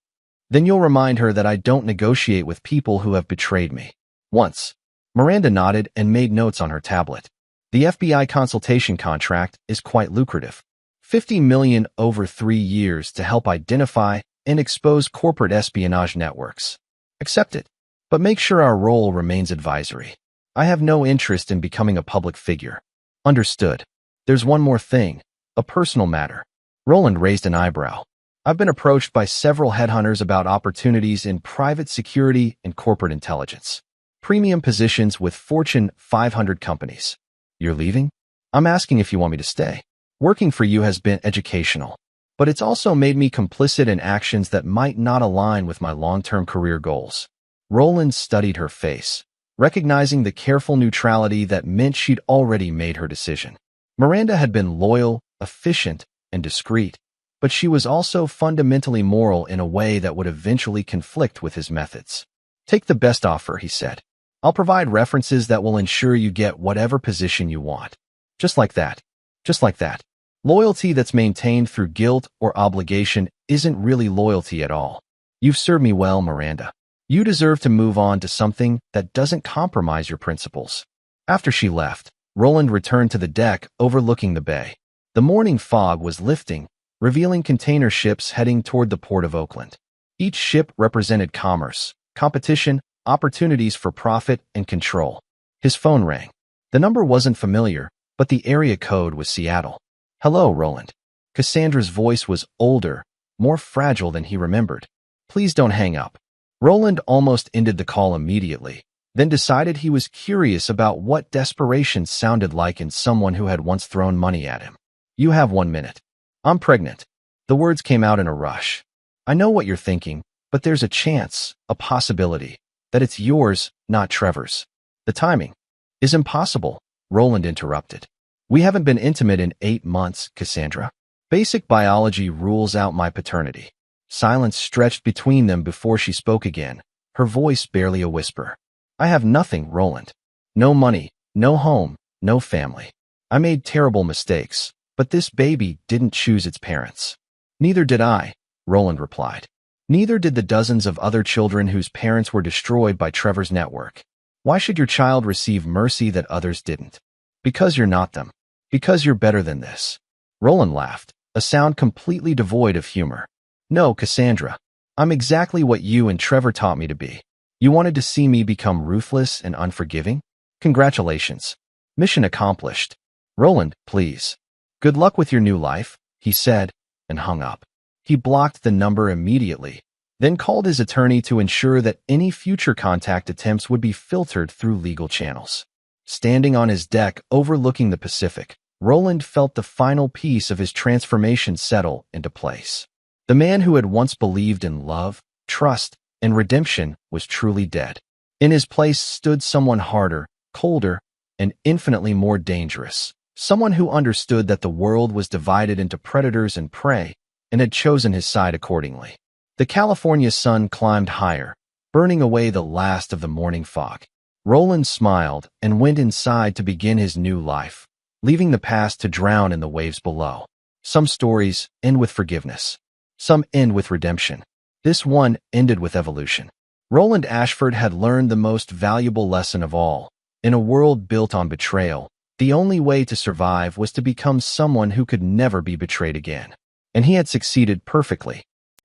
then you'll remind her that I don't negotiate with people who have betrayed me. Once. Miranda nodded and made notes on her tablet. The FBI consultation contract is quite lucrative. $50 million over 3 years to help identify and expose corporate espionage networks. Accept it, but make sure our role remains advisory. I have no interest in becoming a public figure. Understood. There's one more thing, a personal matter. Roland raised an eyebrow. I've been approached by several headhunters about opportunities in private security and corporate intelligence. Premium positions with Fortune 500 companies. You're leaving? I'm asking if you want me to stay. Working for you has been educational, but it's also made me complicit in actions that might not align with my long-term career goals. Roland studied her face, recognizing the careful neutrality that meant she'd already made her decision. Miranda had been loyal, efficient, and discreet, but she was also fundamentally moral in a way that would eventually conflict with his methods. Take the best offer, he said. I'll provide references that will ensure you get whatever position you want. Just like that. Just like that. Loyalty that's maintained through guilt or obligation isn't really loyalty at all. You've served me well, Miranda. You deserve to move on to something that doesn't compromise your principles. After she left, Roland returned to the deck overlooking the bay. The morning fog was lifting, revealing container ships heading toward the port of Oakland. Each ship represented commerce, competition, opportunities for profit and control. His phone rang. The number wasn't familiar, but the area code was Seattle. Hello, Roland. Cassandra's voice was older, more fragile than he remembered. Please don't hang up. Roland almost ended the call immediately, then decided he was curious about what desperation sounded like in someone who had once thrown money at him. You have 1 minute. I'm pregnant. The words came out in a rush. I know what you're thinking, but there's a chance, a possibility, that it's yours, not Trevor's. The timing is impossible, Roland interrupted. We haven't been intimate in 8 months, Cassandra. Basic biology rules out my paternity. Silence stretched between them before she spoke again, her voice barely a whisper. I have nothing, Roland. No money, no home, no family. I made terrible mistakes, but this baby didn't choose its parents. Neither did I, Roland replied. Neither did the dozens of other children whose parents were destroyed by Trevor's network. Why should your child receive mercy that others didn't? Because you're not them. Because you're better than this. Roland laughed, a sound completely devoid of humor. No, Cassandra. I'm exactly what you and Trevor taught me to be. You wanted to see me become ruthless and unforgiving? Congratulations. Mission accomplished. Roland, please. Good luck with your new life, he said, and hung up. He blocked the number immediately, then called his attorney to ensure that any future contact attempts would be filtered through legal channels. Standing on his deck overlooking the Pacific, Roland felt the final piece of his transformation settle into place. The man who had once believed in love, trust, and redemption was truly dead. In his place stood someone harder, colder, and infinitely more dangerous. Someone who understood that the world was divided into predators and prey, and had chosen his side accordingly. The California sun climbed higher, burning away the last of the morning fog. Roland smiled and went inside to begin his new life, leaving the past to drown in the waves below. Some stories end with forgiveness. Some end with redemption. This one ended with evolution. Roland Ashford had learned the most valuable lesson of all. In a world built on betrayal, the only way to survive was to become someone who could never be betrayed again. And he had succeeded perfectly.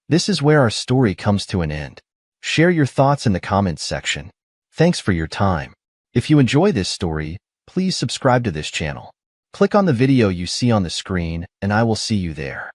This is where our story comes to an end. Share your thoughts in the comments section. Thanks for your time. If you enjoy this story, please subscribe to this channel. Click on the video you see on the screen, and I will see you there.